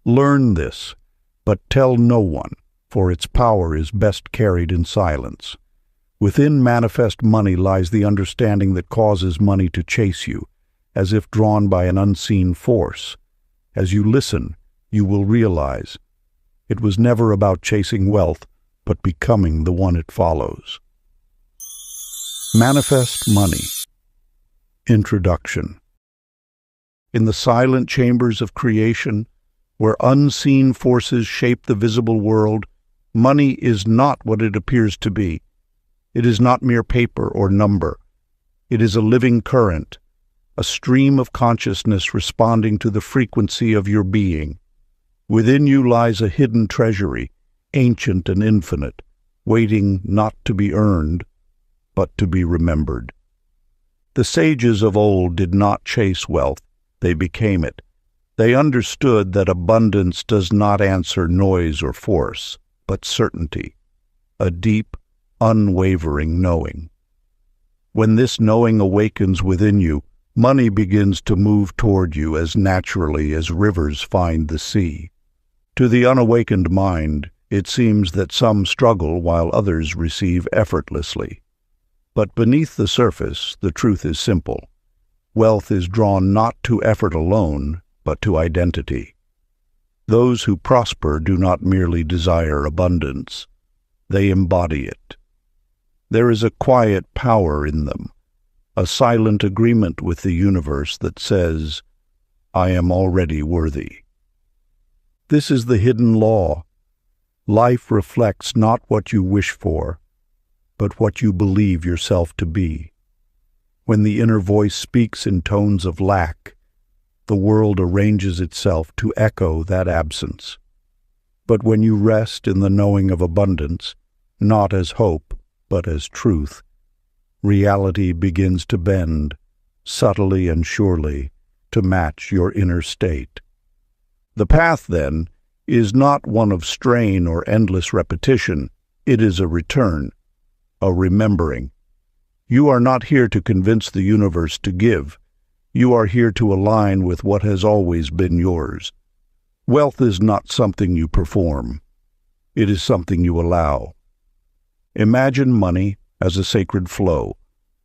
Learn this, but tell no one, for its power is best carried in silence. Within manifest money lies the understanding that causes money to chase you, as if drawn by an unseen force. As you listen, you will realize it was never about chasing wealth, but becoming the one it follows. Manifest Money. Introduction. In the silent chambers of creation, where unseen forces shape the visible world, money is not what it appears to be. It is not mere paper or number. It is a living current, a stream of consciousness responding to the frequency of your being. Within you lies a hidden treasury, ancient and infinite, waiting not to be earned, but to be remembered. The sages of old did not chase wealth, they became it. They understood that abundance does not answer noise or force, but certainty, a deep, unwavering knowing. When this knowing awakens within you, money begins to move toward you as naturally as rivers find the sea. To the unawakened mind, it seems that some struggle while others receive effortlessly. But beneath the surface, the truth is simple. Wealth is drawn not to effort alone, but to identity. Those who prosper do not merely desire abundance. They embody it. There is a quiet power in them, a silent agreement with the universe that says, "I am already worthy." This is the hidden law. Life reflects not what you wish for, but what you believe yourself to be. When the inner voice speaks in tones of lack, the world arranges itself to echo that absence. But when you rest in the knowing of abundance, not as hope, but as truth, reality begins to bend, subtly and surely, to match your inner state. The path, then, is not one of strain or endless repetition. It is a return, a remembering. You are not here to convince the universe to give. You are here to align with what has always been yours. Wealth is not something you perform. It is something you allow. Imagine money as a sacred flow,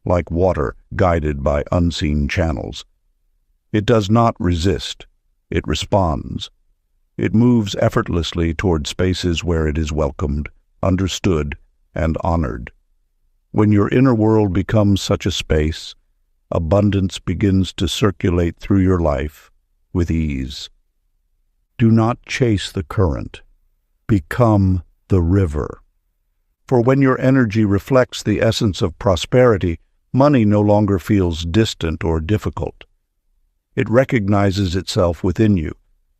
like water guided by unseen channels. It does not resist. It responds. It moves effortlessly toward spaces where it is welcomed, understood, and honored. When your inner world becomes such a space, abundance begins to circulate through your life with ease. Do not chase the current. Become the river. For when your energy reflects the essence of prosperity, money no longer feels distant or difficult. It recognizes itself within you,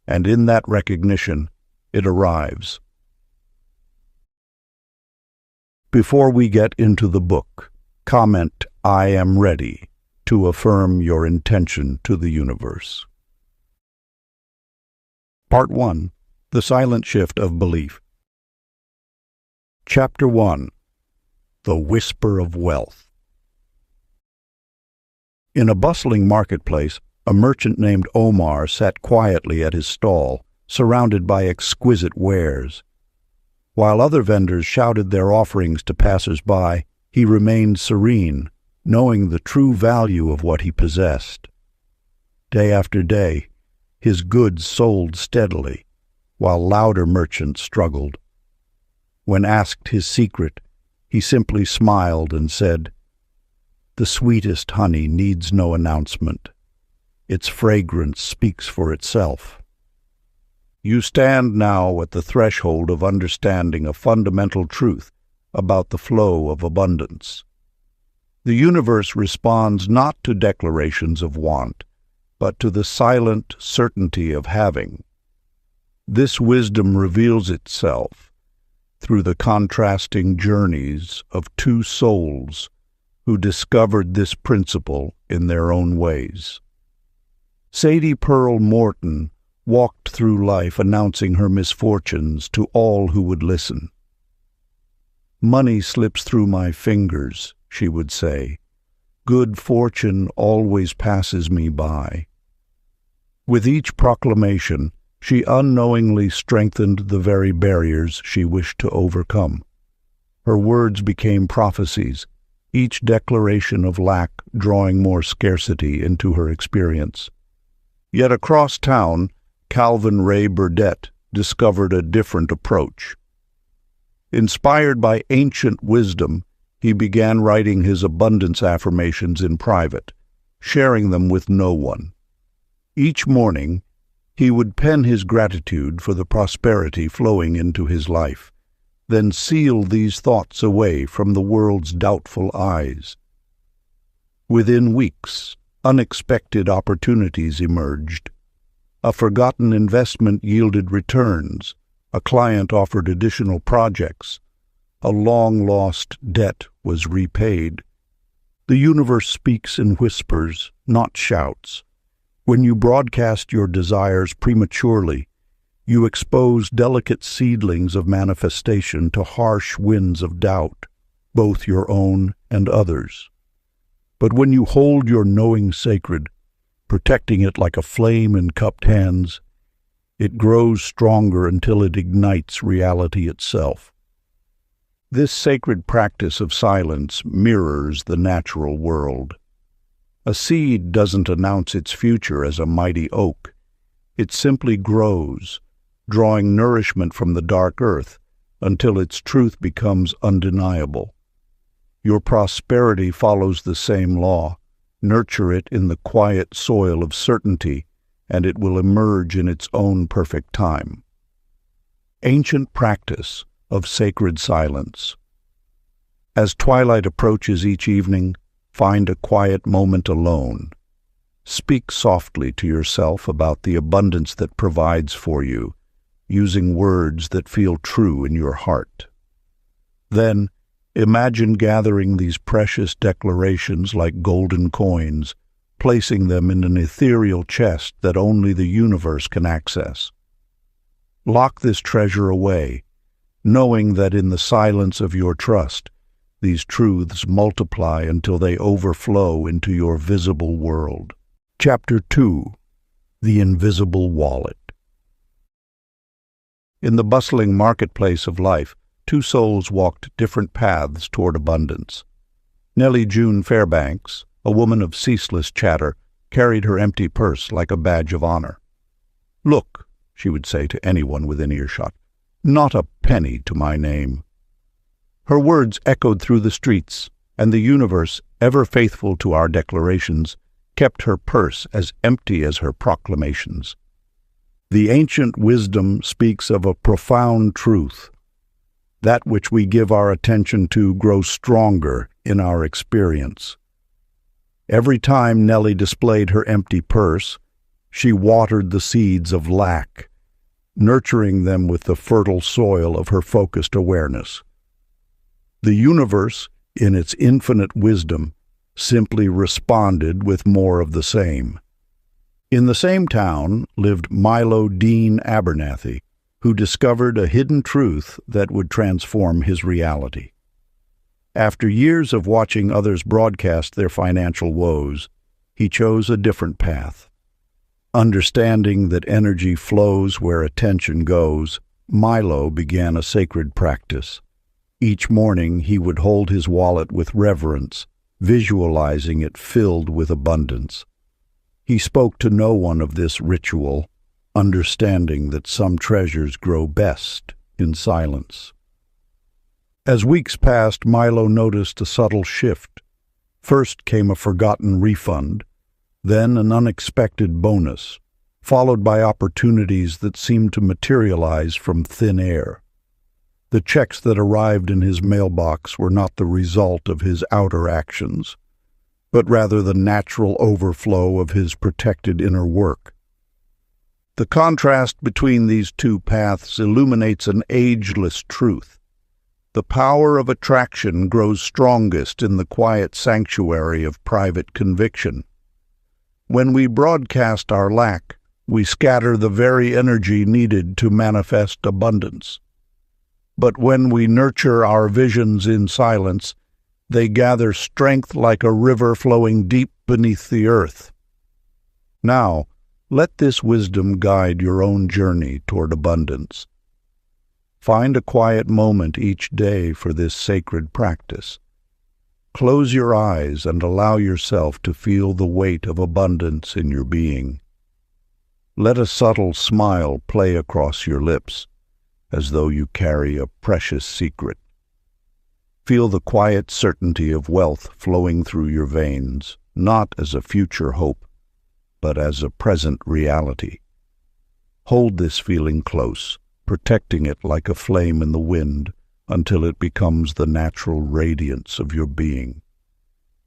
and in that recognition, it arrives. Before we get into the book, comment "I am ready" to affirm your intention to the universe. Part 1. The Silent Shift of Belief. Chapter 1. The Whisper of Wealth. In a bustling marketplace, a merchant named Omar sat quietly at his stall, surrounded by exquisite wares. While other vendors shouted their offerings to passers-by, he remained serene, knowing the true value of what he possessed. Day after day, his goods sold steadily, while louder merchants struggled. When asked his secret, he simply smiled and said, "The sweetest honey needs no announcement. Its fragrance speaks for itself." You stand now at the threshold of understanding a fundamental truth about the flow of abundance. The universe responds not to declarations of want, but to the silent certainty of having. This wisdom reveals itself through the contrasting journeys of two souls who discovered this principle in their own ways. Sadie Pearl Morton walked through life announcing her misfortunes to all who would listen. "Money slips through my fingers," she would say. "Good fortune always passes me by." With each proclamation, she unknowingly strengthened the very barriers she wished to overcome. Her words became prophecies, each declaration of lack drawing more scarcity into her experience. Yet across town, Calvin Ray Burdett discovered a different approach. Inspired by ancient wisdom, he began writing his abundance affirmations in private, sharing them with no one. Each morning, he would pen his gratitude for the prosperity flowing into his life, then seal these thoughts away from the world's doubtful eyes. Within weeks, unexpected opportunities emerged. A forgotten investment yielded returns, a client offered additional projects, a long-lost debt was repaid. The universe speaks in whispers, not shouts. When you broadcast your desires prematurely, you expose delicate seedlings of manifestation to harsh winds of doubt, both your own and others. But when you hold your knowing sacred, protecting it like a flame in cupped hands, it grows stronger until it ignites reality itself. This sacred practice of silence mirrors the natural world. A seed doesn't announce its future as a mighty oak. It simply grows, drawing nourishment from the dark earth until its truth becomes undeniable. Your prosperity follows the same law. Nurture it in the quiet soil of certainty, and it will emerge in its own perfect time. Ancient practice of sacred silence. As twilight approaches each evening, find a quiet moment alone. Speak softly to yourself about the abundance that provides for you, using words that feel true in your heart. Then, imagine gathering these precious declarations like golden coins, placing them in an ethereal chest that only the universe can access. Lock this treasure away, knowing that in the silence of your trust, these truths multiply until they overflow into your visible world. Chapter 2. The Invisible Wallet. In the bustling marketplace of life, two souls walked different paths toward abundance. Nellie June Fairbanks, a woman of ceaseless chatter, carried her empty purse like a badge of honor. "Look," she would say to anyone within earshot, "not a penny to my name." Her words echoed through the streets, and the universe, ever faithful to our declarations, kept her purse as empty as her proclamations. The ancient wisdom speaks of a profound truth. That which we give our attention to grows stronger in our experience. Every time Nellie displayed her empty purse, she watered the seeds of lack, nurturing them with the fertile soil of her focused awareness. The universe, in its infinite wisdom, simply responded with more of the same. In the same town lived Milo Dean Abernathy, who discovered a hidden truth that would transform his reality. After years of watching others broadcast their financial woes, he chose a different path. Understanding that energy flows where attention goes, Milo began a sacred practice. Each morning he would hold his wallet with reverence, visualizing it filled with abundance. He spoke to no one of this ritual, understanding that some treasures grow best in silence. As weeks passed, Milo noticed a subtle shift. First came a forgotten refund, then an unexpected bonus, followed by opportunities that seemed to materialize from thin air. The checks that arrived in his mailbox were not the result of his outer actions, but rather the natural overflow of his protected inner work. The contrast between these two paths illuminates an ageless truth. The power of attraction grows strongest in the quiet sanctuary of private conviction. When we broadcast our lack, we scatter the very energy needed to manifest abundance. But when we nurture our visions in silence, they gather strength like a river flowing deep beneath the earth. Now, Let this wisdom guide your own journey toward abundance. Find a quiet moment each day for this sacred practice. Close your eyes and allow yourself to feel the weight of abundance in your being. Let a subtle smile play across your lips, as though you carry a precious secret. Feel the quiet certainty of wealth flowing through your veins, not as a future hope, but as a present reality. Hold this feeling close, protecting it like a flame in the wind until it becomes the natural radiance of your being.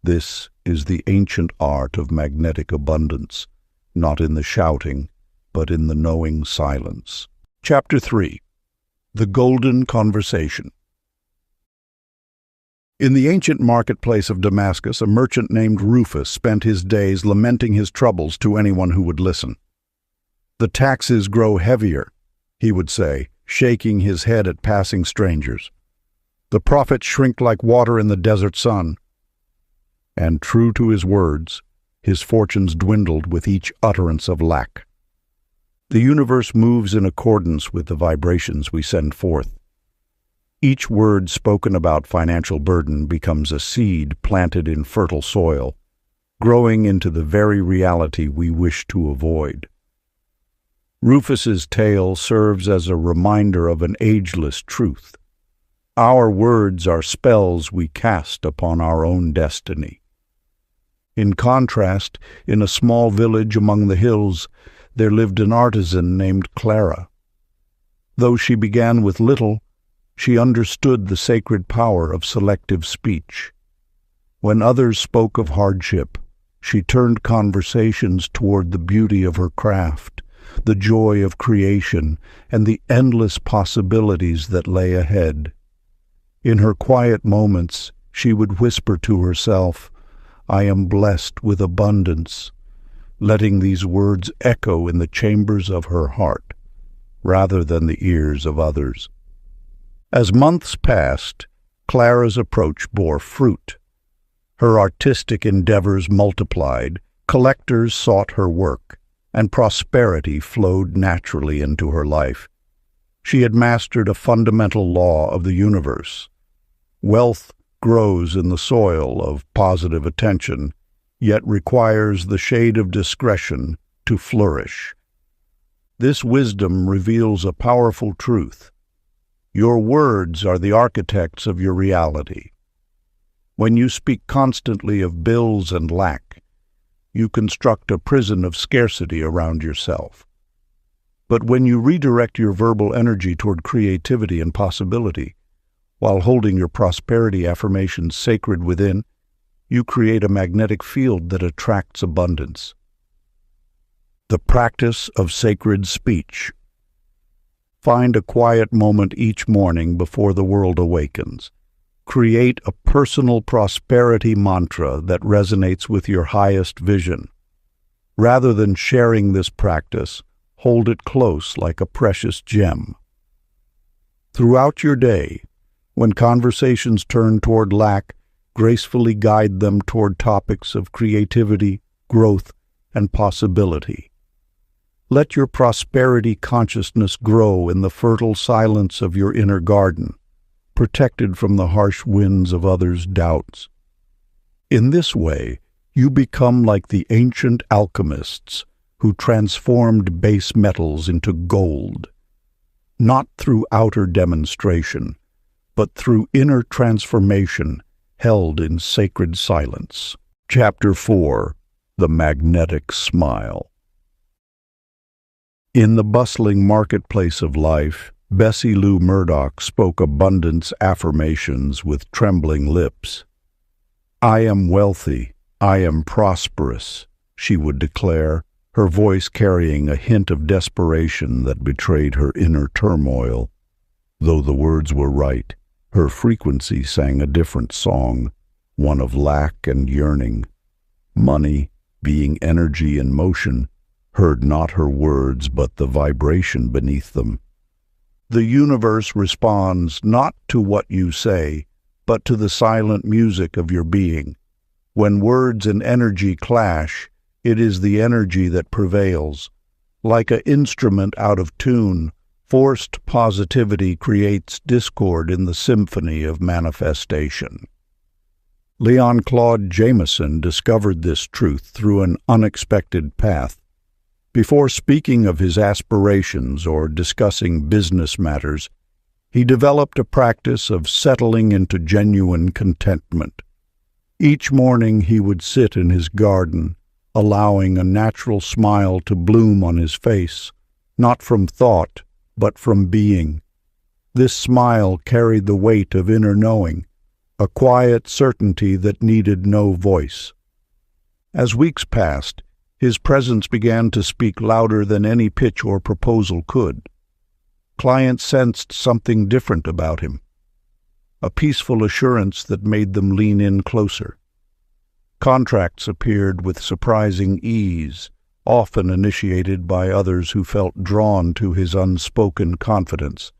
This is the ancient art of magnetic abundance, not in the shouting, but in the knowing silence. Chapter 3. The Golden Conversation. In the ancient marketplace of Damascus, a merchant named Rufus spent his days lamenting his troubles to anyone who would listen. "The taxes grow heavier," he would say, shaking his head at passing strangers. "The profits shrink like water in the desert sun." And true to his words, his fortunes dwindled with each utterance of lack. The universe moves in accordance with the vibrations we send forth. Each word spoken about financial burden becomes a seed planted in fertile soil, growing into the very reality we wish to avoid. Rufus's tale serves as a reminder of an ageless truth. Our words are spells we cast upon our own destiny. In contrast, in a small village among the hills, there lived an artisan named Clara. Though she began with little, she understood the sacred power of selective speech. When others spoke of hardship, she turned conversations toward the beauty of her craft, the joy of creation, and the endless possibilities that lay ahead. In her quiet moments, she would whisper to herself, "I am blessed with abundance," letting these words echo in the chambers of her heart, rather than the ears of others. As months passed, Clara's approach bore fruit. Her artistic endeavors multiplied, collectors sought her work, and prosperity flowed naturally into her life. She had mastered a fundamental law of the universe. Wealth grows in the soil of positive attention, yet requires the shade of discretion to flourish. This wisdom reveals a powerful truth. Your words are the architects of your reality. When you speak constantly of bills and lack, you construct a prison of scarcity around yourself. But when you redirect your verbal energy toward creativity and possibility, while holding your prosperity affirmations sacred within, you create a magnetic field that attracts abundance. The practice of sacred speech. Find a quiet moment each morning before the world awakens. Create a personal prosperity mantra that resonates with your highest vision. Rather than sharing this practice, hold it close like a precious gem. Throughout your day, when conversations turn toward lack, gracefully guide them toward topics of creativity, growth, and possibility. Let your prosperity consciousness grow in the fertile silence of your inner garden, protected from the harsh winds of others' doubts. In this way, you become like the ancient alchemists who transformed base metals into gold, not through outer demonstration, but through inner transformation held in sacred silence. Chapter 4. The Magnetic Smile. In the bustling marketplace of life, Bessie Lou Murdoch spoke abundance affirmations with trembling lips. "I am wealthy, I am prosperous," she would declare, her voice carrying a hint of desperation that betrayed her inner turmoil. Though the words were right, her frequency sang a different song, one of lack and yearning. Money, being energy in motion, heard not her words but the vibration beneath them. The universe responds not to what you say, but to the silent music of your being. When words and energy clash, it is the energy that prevails, Like an instrument out of tune, forced positivity creates discord in the symphony of manifestation. Leon Claude Jameson discovered this truth through an unexpected path. Before speaking of his aspirations or discussing business matters, he developed a practice of settling into genuine contentment. Each morning he would sit in his garden, allowing a natural smile to bloom on his face, not from thought, but from being. This smile carried the weight of inner knowing, a quiet certainty that needed no voice. As weeks passed, his presence began to speak louder than any pitch or proposal could. Clients sensed something different about him, a peaceful assurance that made them lean in closer. Contracts appeared with surprising ease, often initiated by others who felt drawn to his unspoken confidence.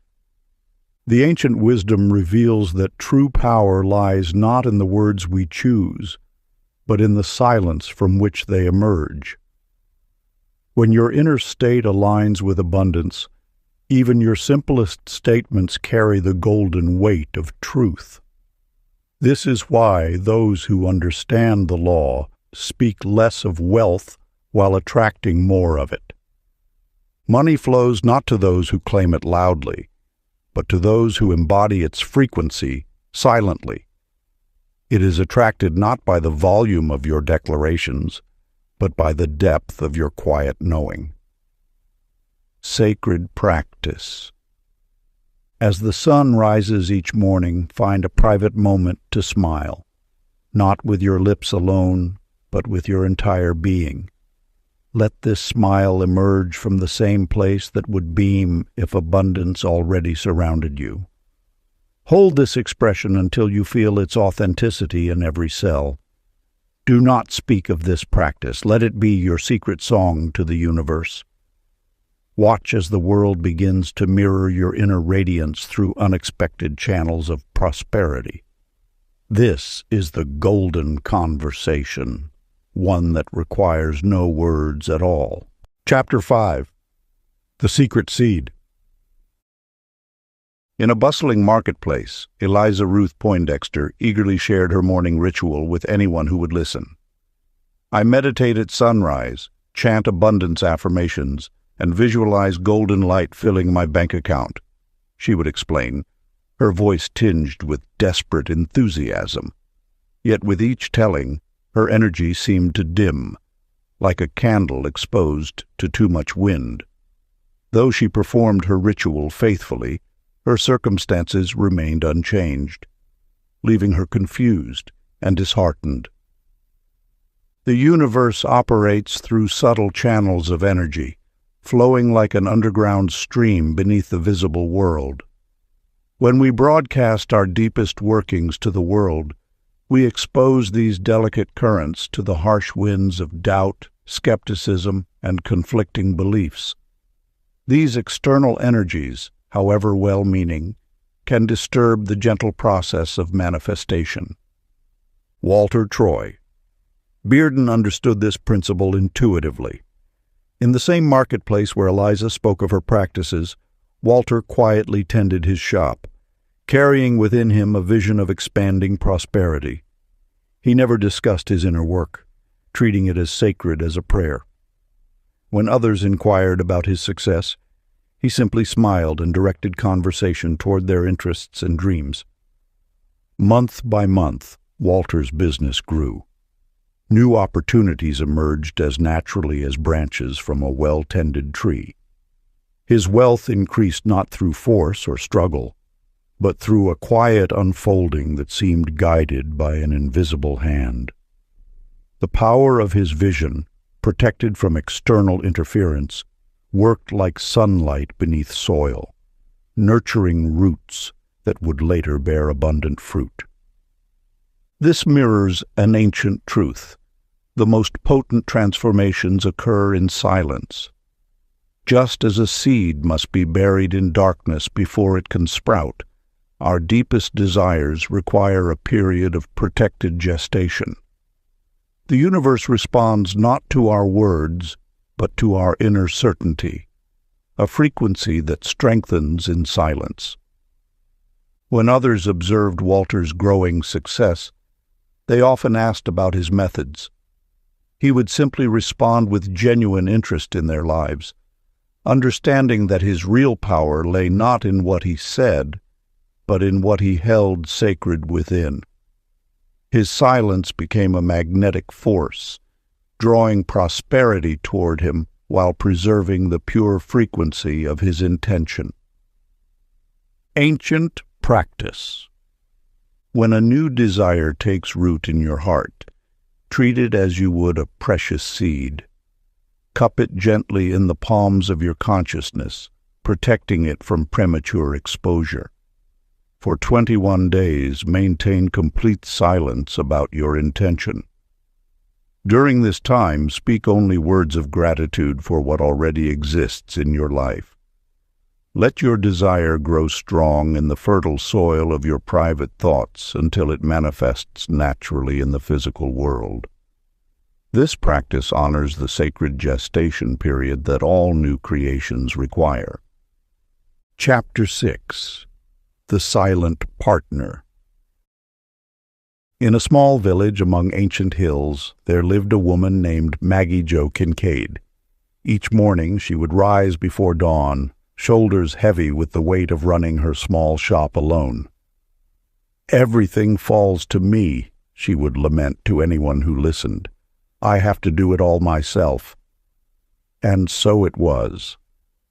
The ancient wisdom reveals that true power lies not in the words we choose, but in the silence from which they emerge. When your inner state aligns with abundance, even your simplest statements carry the golden weight of truth. This is why those who understand the law speak less of wealth while attracting more of it. Money flows not to those who claim it loudly, but to those who embody its frequency silently. It is attracted not by the volume of your declarations, but by the depth of your quiet knowing. Sacred practice. As the sun rises each morning, find a private moment to smile, not with your lips alone, but with your entire being. Let this smile emerge from the same place that would beam if abundance already surrounded you. Hold this expression until you feel its authenticity in every cell. Do not speak of this practice. Let it be your secret song to the universe. Watch as the world begins to mirror your inner radiance through unexpected channels of prosperity. This is the golden conversation, one that requires no words at all. Chapter 5. The Secret Seed. In a bustling marketplace, Eliza Ruth Poindexter eagerly shared her morning ritual with anyone who would listen. I meditate at sunrise, chant abundance affirmations, and visualize golden light filling my bank account, she would explain, her voice tinged with desperate enthusiasm. Yet with each telling, her energy seemed to dim, like a candle exposed to too much wind. Though she performed her ritual faithfully, her circumstances remained unchanged, leaving her confused and disheartened. The universe operates through subtle channels of energy, flowing like an underground stream beneath the visible world. When we broadcast our deepest workings to the world, we expose these delicate currents to the harsh winds of doubt, skepticism, and conflicting beliefs. These external energies, however well-meaning, can disturb the gentle process of manifestation. Walter Troy. Bearden understood this principle intuitively. In the same marketplace where Eliza spoke of her practices, Walter quietly tended his shop, carrying within him a vision of expanding prosperity. He never discussed his inner work, treating it as sacred as a prayer. When others inquired about his success, he simply smiled and directed conversation toward their interests and dreams. Month by month, Walter's business grew. New opportunities emerged as naturally as branches from a well-tended tree. His wealth increased not through force or struggle, but through a quiet unfolding that seemed guided by an invisible hand. The power of his vision, protected from external interference, worked like sunlight beneath soil, nurturing roots that would later bear abundant fruit. This mirrors an ancient truth. The most potent transformations occur in silence. Just as a seed must be buried in darkness before it can sprout, our deepest desires require a period of protected gestation. The universe responds not to our words, but to our inner certainty, a frequency that strengthens in silence. When others observed Walter's growing success, they often asked about his methods. He would simply respond with genuine interest in their lives, understanding that his real power lay not in what he said, but in what he held sacred within. His silence became a magnetic force, drawing prosperity toward him while preserving the pure frequency of his intention. Ancient practice. When a new desire takes root in your heart, treat it as you would a precious seed. Cup it gently in the palms of your consciousness, protecting it from premature exposure. For 21 days, maintain complete silence about your intention. During this time, speak only words of gratitude for what already exists in your life. Let your desire grow strong in the fertile soil of your private thoughts until it manifests naturally in the physical world. This practice honors the sacred gestation period that all new creations require. Chapter 6. The Silent Partner. In a small village among ancient hills, there lived a woman named Maggie Jo Kincaid. Each morning she would rise before dawn, shoulders heavy with the weight of running her small shop alone. "Everything falls to me," she would lament to anyone who listened. "I have to do it all myself." And so it was.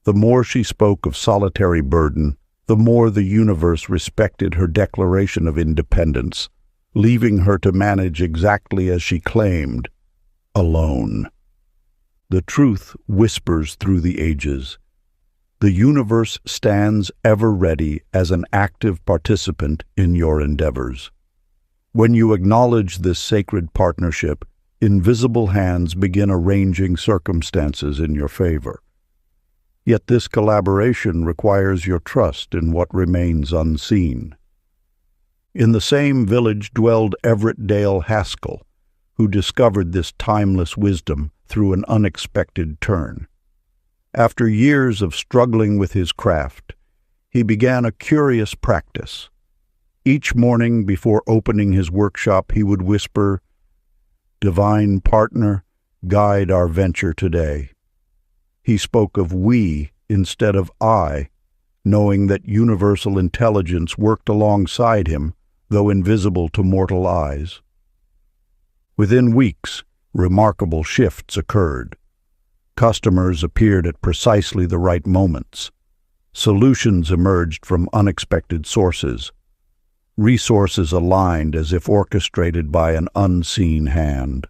The more she spoke of solitary burden, the more the universe respected her declaration of independence, leaving her to manage exactly as she claimed, alone. The truth whispers through the ages. The universe stands ever ready as an active participant in your endeavors. When you acknowledge this sacred partnership, invisible hands begin arranging circumstances in your favor. Yet this collaboration requires your trust in what remains unseen. In the same village dwelled Everett Dale Haskell, who discovered this timeless wisdom through an unexpected turn. After years of struggling with his craft, he began a curious practice. Each morning before opening his workshop, he would whisper, "Divine Partner, guide our venture today." He spoke of we instead of I, knowing that universal intelligence worked alongside him, though invisible to mortal eyes. Within weeks, remarkable shifts occurred. Customers appeared at precisely the right moments. Solutions emerged from unexpected sources. Resources aligned as if orchestrated by an unseen hand.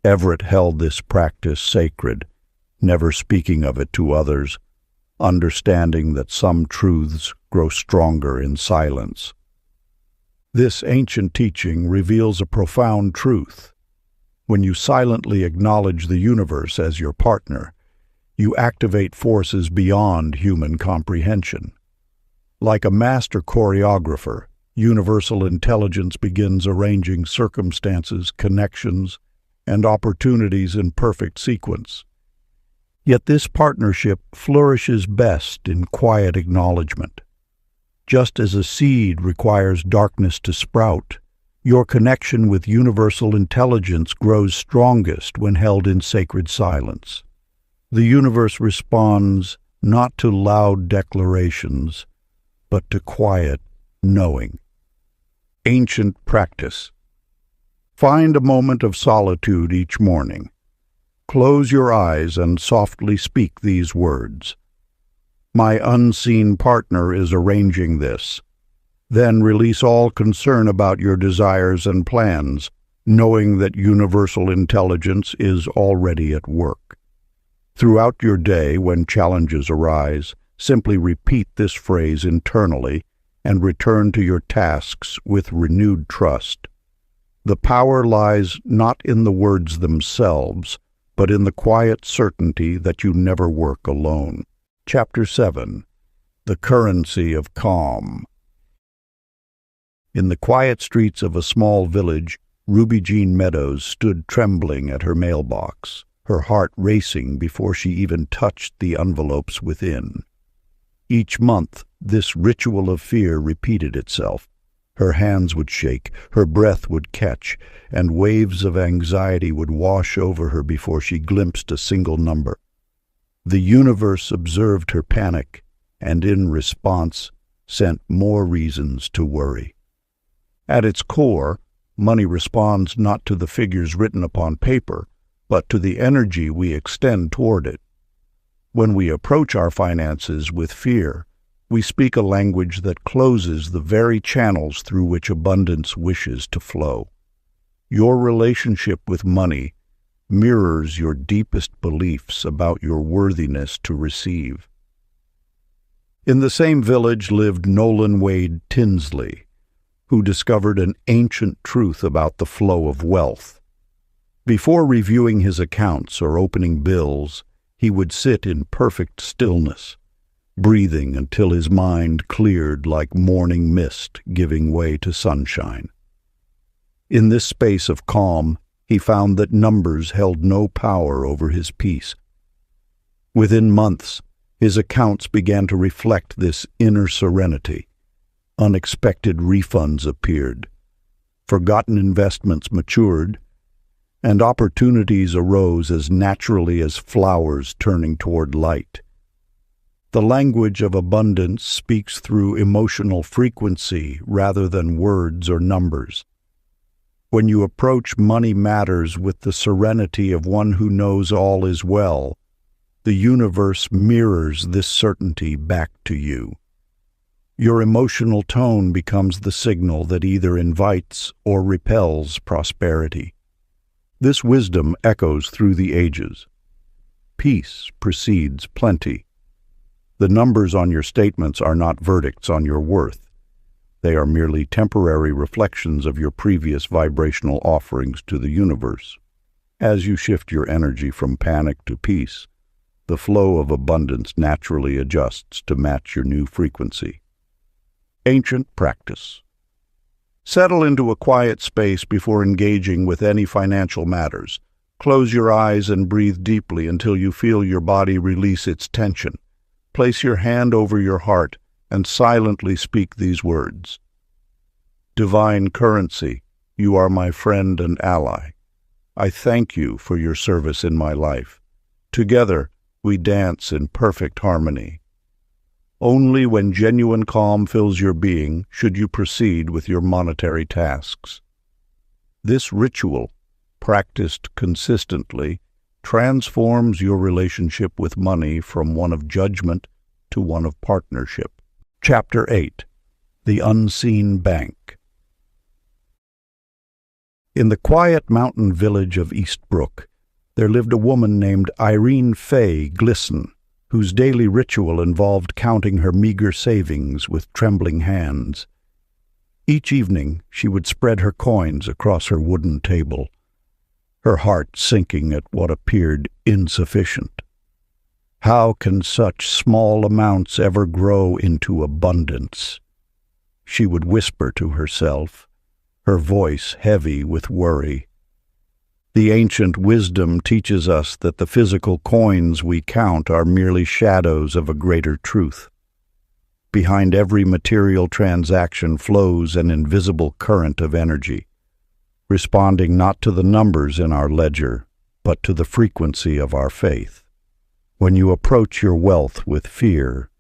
Everett held this practice sacred, never speaking of it to others, understanding that some truths grow stronger in silence. This ancient teaching reveals a profound truth. When you silently acknowledge the universe as your partner, you activate forces beyond human comprehension. Like a master choreographer, universal intelligence begins arranging circumstances, connections, and opportunities in perfect sequence. Yet this partnership flourishes best in quiet acknowledgement. Just as a seed requires darkness to sprout, your connection with universal intelligence grows strongest when held in sacred silence. The universe responds not to loud declarations, but to quiet knowing. Ancient practice. Find a moment of solitude each morning. Close your eyes and softly speak these words. "My unseen partner is arranging this." Then release all concern about your desires and plans, knowing that universal intelligence is already at work. Throughout your day, when challenges arise, simply repeat this phrase internally and return to your tasks with renewed trust. The power lies not in the words themselves, but in the quiet certainty that you never work alone. Chapter 7. The Currency of Calm. In the quiet streets of a small village, Ruby Jean Meadows stood trembling at her mailbox, her heart racing before she even touched the envelopes within. Each month, this ritual of fear repeated itself. Her hands would shake, her breath would catch, and waves of anxiety would wash over her before she glimpsed a single number. The universe observed her panic, and in response, sent more reasons to worry. At its core, money responds not to the figures written upon paper, but to the energy we extend toward it. When we approach our finances with fear, we speak a language that closes the very channels through which abundance wishes to flow. Your relationship with money mirrors your deepest beliefs about your worthiness to receive. In the same village lived Nolan Wade Tinsley, who discovered an ancient truth about the flow of wealth. Before reviewing his accounts or opening bills, he would sit in perfect stillness, breathing until his mind cleared like morning mist giving way to sunshine. In this space of calm, he found that numbers held no power over his peace. Within months, his accounts began to reflect this inner serenity. Unexpected refunds appeared, forgotten investments matured, and opportunities arose as naturally as flowers turning toward light. The language of abundance speaks through emotional frequency rather than words or numbers. When you approach money matters with the serenity of one who knows all is well, the universe mirrors this certainty back to you. Your emotional tone becomes the signal that either invites or repels prosperity. This wisdom echoes through the ages. Peace precedes plenty. The numbers on your statements are not verdicts on your worth. They are merely temporary reflections of your previous vibrational offerings to the universe. As you shift your energy from panic to peace, the flow of abundance naturally adjusts to match your new frequency. Ancient practice. Settle into a quiet space before engaging with any financial matters. Close your eyes and breathe deeply until you feel your body release its tension. Place your hand over your heart and silently speak these words. Divine currency, you are my friend and ally. I thank you for your service in my life. Together, we dance in perfect harmony. Only when genuine calm fills your being should you proceed with your monetary tasks. This ritual, practiced consistently, transforms your relationship with money from one of judgment to one of partnership. Chapter 8. The Unseen Bank. In the quiet mountain village of Eastbrook, there lived a woman named Irene Fay Glisson, whose daily ritual involved counting her meager savings with trembling hands. Each evening she would spread her coins across her wooden table, her heart sinking at what appeared insufficient. How can such small amounts ever grow into abundance? She would whisper to herself, her voice heavy with worry. The ancient wisdom teaches us that the physical coins we count are merely shadows of a greater truth. Behind every material transaction flows an invisible current of energy, responding not to the numbers in our ledger, but to the frequency of our faith. When you approach your wealth with fear,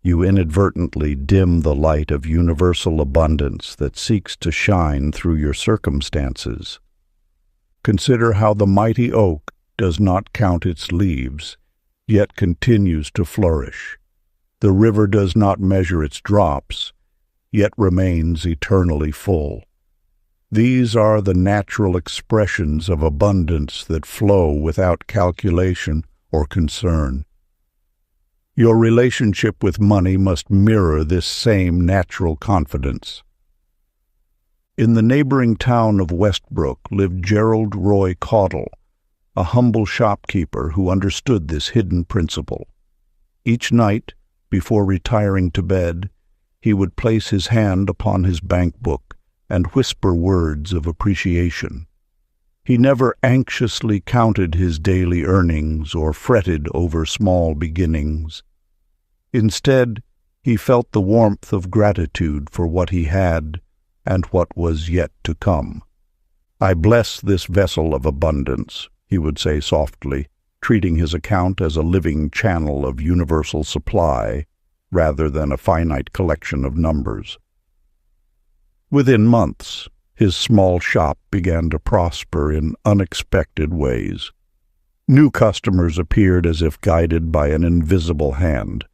you inadvertently dim the light of universal abundance that seeks to shine through your circumstances. Consider how the mighty oak does not count its leaves, yet continues to flourish. The river does not measure its drops, yet remains eternally full. These are the natural expressions of abundance that flow without calculation or concern. Your relationship with money must mirror this same natural confidence. In the neighboring town of Westbrook lived Gerald Roy Caudle, a humble shopkeeper who understood this hidden principle. Each night, before retiring to bed, he would place his hand upon his bank book and whisper words of appreciation. He never anxiously counted his daily earnings or fretted over small beginnings. Instead, he felt the warmth of gratitude for what he had and what was yet to come. "I bless this vessel of abundance," he would say softly, treating his account as a living channel of universal supply rather than a finite collection of numbers. Within months, his small shop began to prosper in unexpected ways. New customers appeared as if guided by an invisible hand.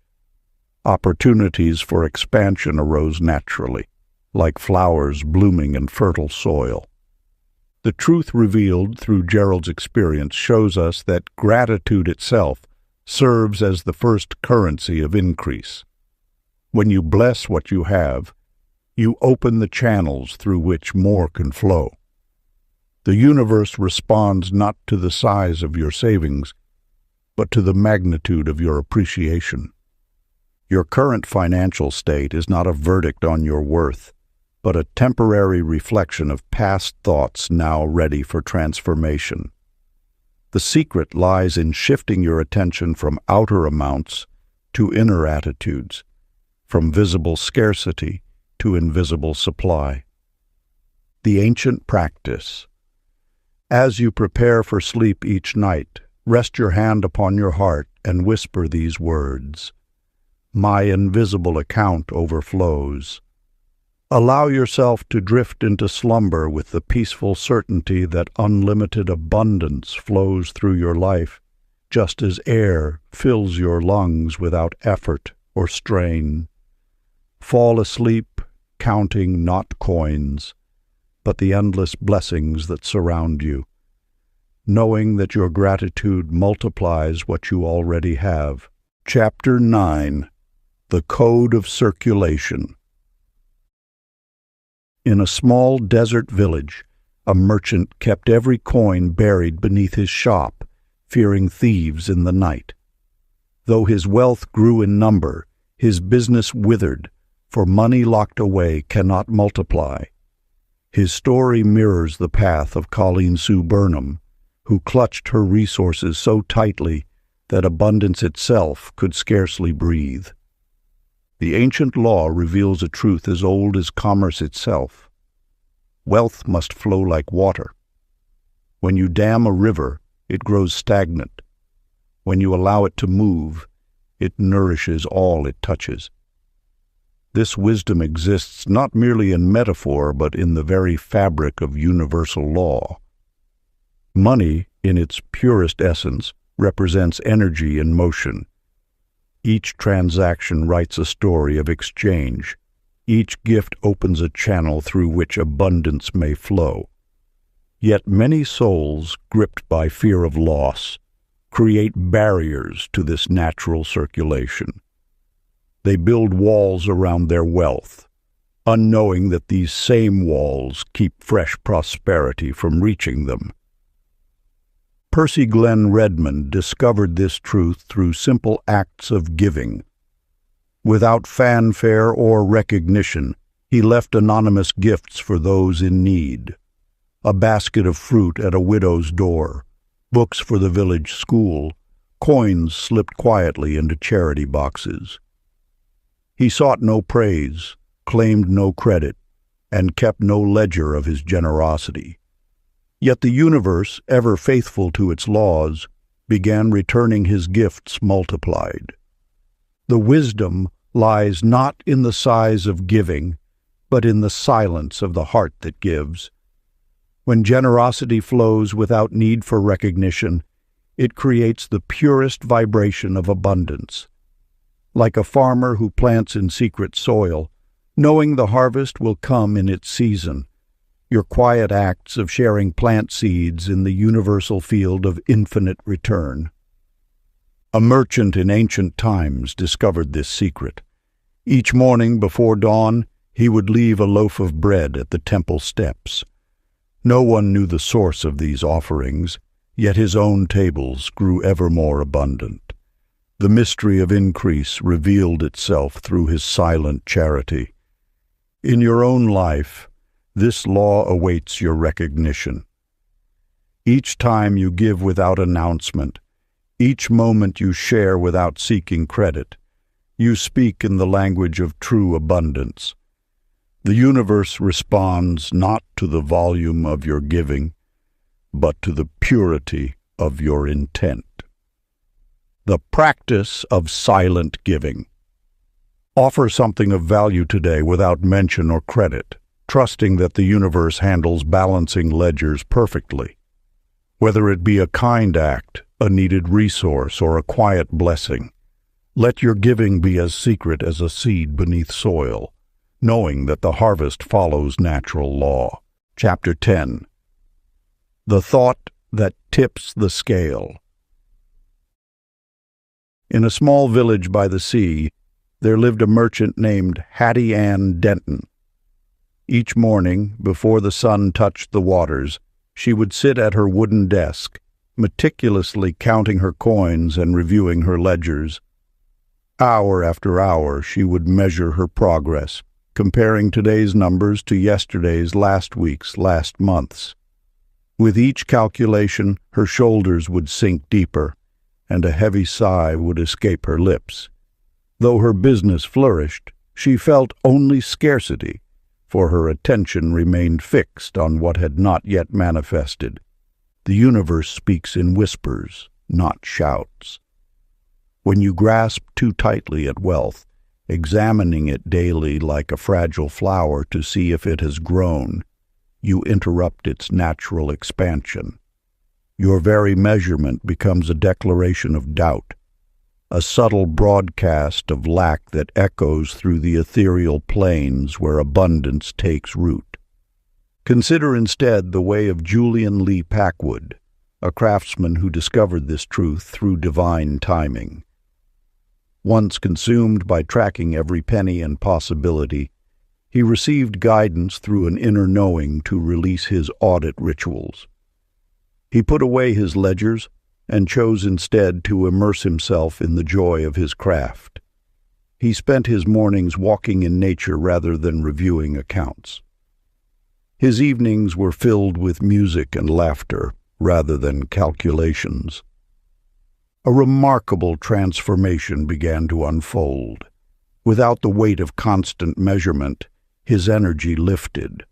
Opportunities for expansion arose naturally, like flowers blooming in fertile soil. The truth revealed through Gerald's experience shows us that gratitude itself serves as the first currency of increase. When you bless what you have, you open the channels through which more can flow. The universe responds not to the size of your savings, but to the magnitude of your appreciation. Your current financial state is not a verdict on your worth, but a temporary reflection of past thoughts now ready for transformation. The secret lies in shifting your attention from outer amounts to inner attitudes, from visible scarcity to invisible supply. The ancient practice. As you prepare for sleep each night, rest your hand upon your heart and whisper these words: "My invisible account overflows." Allow yourself to drift into slumber with the peaceful certainty that unlimited abundance flows through your life, just as air fills your lungs without effort or strain. Fall asleep counting not coins, but the endless blessings that surround you, knowing that your gratitude multiplies what you already have. Chapter 9. The Code of Circulation. In a small desert village, a merchant kept every coin buried beneath his shop, fearing thieves in the night. Though his wealth grew in number, his business withered, for money locked away cannot multiply. His story mirrors the path of Colleen Sue Burnham, who clutched her resources so tightly that abundance itself could scarcely breathe. The ancient law reveals a truth as old as commerce itself. Wealth must flow like water. When you dam a river, it grows stagnant. When you allow it to move, it nourishes all it touches. This wisdom exists not merely in metaphor, but in the very fabric of universal law. Money, in its purest essence, represents energy in motion. Each transaction writes a story of exchange. Each gift opens a channel through which abundance may flow. Yet many souls, gripped by fear of loss, create barriers to this natural circulation. They build walls around their wealth, unknowing that these same walls keep fresh prosperity from reaching them. Percy Glenn Redmond discovered this truth through simple acts of giving. Without fanfare or recognition, he left anonymous gifts for those in need. A basket of fruit at a widow's door, books for the village school, coins slipped quietly into charity boxes. He sought no praise, claimed no credit, and kept no ledger of his generosity. Yet the universe, ever faithful to its laws, began returning his gifts multiplied. The wisdom lies not in the size of giving, but in the silence of the heart that gives. When generosity flows without need for recognition, it creates the purest vibration of abundance. Like a farmer who plants in secret soil, knowing the harvest will come in its season, your quiet acts of sharing plant seeds in the universal field of infinite return. A merchant in ancient times discovered this secret. Each morning before dawn, he would leave a loaf of bread at the temple steps. No one knew the source of these offerings, yet his own tables grew ever more abundant. The mystery of increase revealed itself through his silent charity. In your own life, this law awaits your recognition. Each time you give without announcement, each moment you share without seeking credit, you speak in the language of true abundance. The universe responds not to the volume of your giving, but to the purity of your intent. The practice of silent giving. Offer something of value today without mention or credit, trusting that the universe handles balancing ledgers perfectly. Whether it be a kind act, a needed resource, or a quiet blessing, let your giving be as secret as a seed beneath soil, knowing that the harvest follows natural law. Chapter 10. The thought that tips the scale. In a small village by the sea, there lived a merchant named Hattie Ann Denton. Each morning, before the sun touched the waters, she would sit at her wooden desk, meticulously counting her coins and reviewing her ledgers. Hour after hour, she would measure her progress, comparing today's numbers to yesterday's, last week's, last month's. With each calculation, her shoulders would sink deeper, and a heavy sigh would escape her lips. Though her business flourished, she felt only scarcity, for her attention remained fixed on what had not yet manifested. The universe speaks in whispers, not shouts. When you grasp too tightly at wealth, examining it daily like a fragile flower to see if it has grown, you interrupt its natural expansion. Your very measurement becomes a declaration of doubt, a subtle broadcast of lack that echoes through the ethereal plains where abundance takes root. Consider instead the way of Julian Lee Packwood, a craftsman who discovered this truth through divine timing. Once consumed by tracking every penny and possibility, he received guidance through an inner knowing to release his audit rituals. He put away his ledgers and chose instead to immerse himself in the joy of his craft. He spent his mornings walking in nature rather than reviewing accounts. His evenings were filled with music and laughter rather than calculations. A remarkable transformation began to unfold. Without the weight of constant measurement, his energy lifted.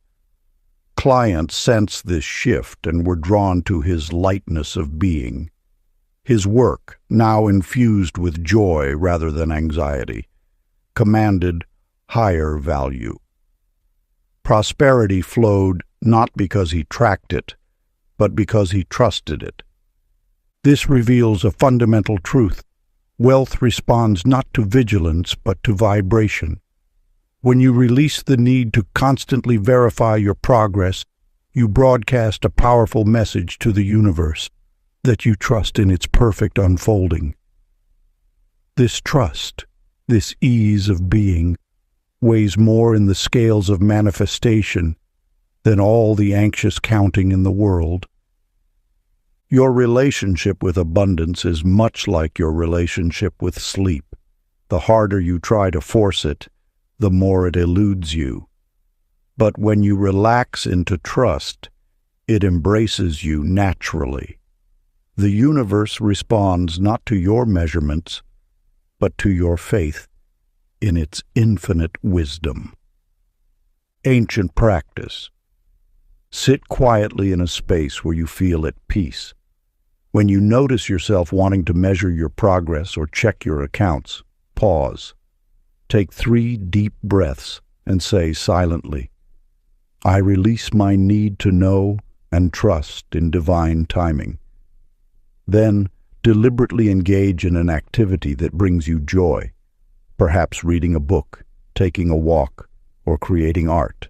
Clients sensed this shift and were drawn to his lightness of being. His work, now infused with joy rather than anxiety, commanded higher value. Prosperity flowed not because he tracked it, but because he trusted it. This reveals a fundamental truth. Wealth responds not to vigilance, but to vibration. When you release the need to constantly verify your progress, you broadcast a powerful message to the universe that you trust in its perfect unfolding. This trust, this ease of being, weighs more in the scales of manifestation than all the anxious counting in the world. Your relationship with abundance is much like your relationship with sleep. The harder you try to force it, the more it eludes you. But when you relax into trust, it embraces you naturally. The universe responds not to your measurements, but to your faith in its infinite wisdom. Ancient practice. Sit quietly in a space where you feel at peace. When you notice yourself wanting to measure your progress or check your accounts, pause. Take 3 deep breaths and say silently, "I release my need to know and trust in divine timing." Then, deliberately engage in an activity that brings you joy, perhaps reading a book, taking a walk, or creating art.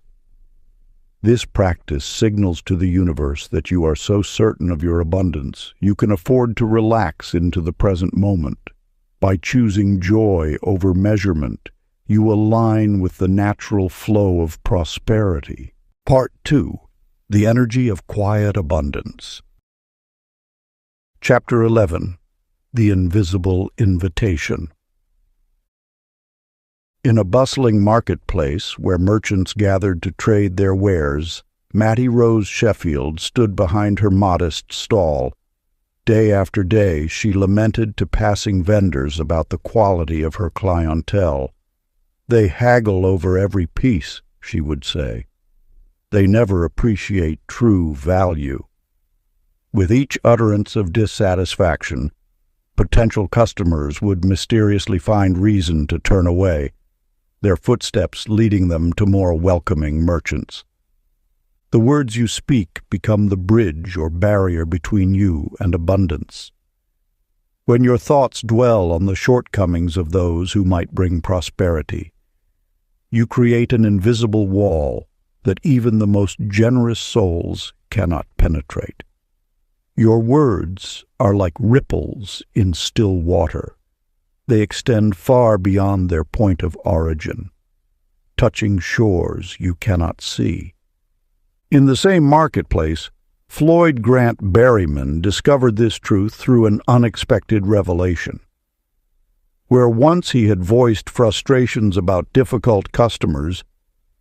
This practice signals to the universe that you are so certain of your abundance, you can afford to relax into the present moment. By choosing joy over measurement, you align with the natural flow of prosperity. Part 2. The Energy of Quiet Abundance. Chapter 11. The Invisible Invitation. In a bustling marketplace where merchants gathered to trade their wares, Mattie Rose Sheffield stood behind her modest stall. Day after day she lamented to passing vendors about the quality of her clientele. "They haggle over every piece," she would say. "They never appreciate true value." With each utterance of dissatisfaction, potential customers would mysteriously find reason to turn away, their footsteps leading them to more welcoming merchants. The words you speak become the bridge or barrier between you and abundance. When your thoughts dwell on the shortcomings of those who might bring prosperity, you create an invisible wall that even the most generous souls cannot penetrate. Your words are like ripples in still water. They extend far beyond their point of origin, touching shores you cannot see. In the same marketplace, Floyd Grant Berryman discovered this truth through an unexpected revelation. Where once he had voiced frustrations about difficult customers,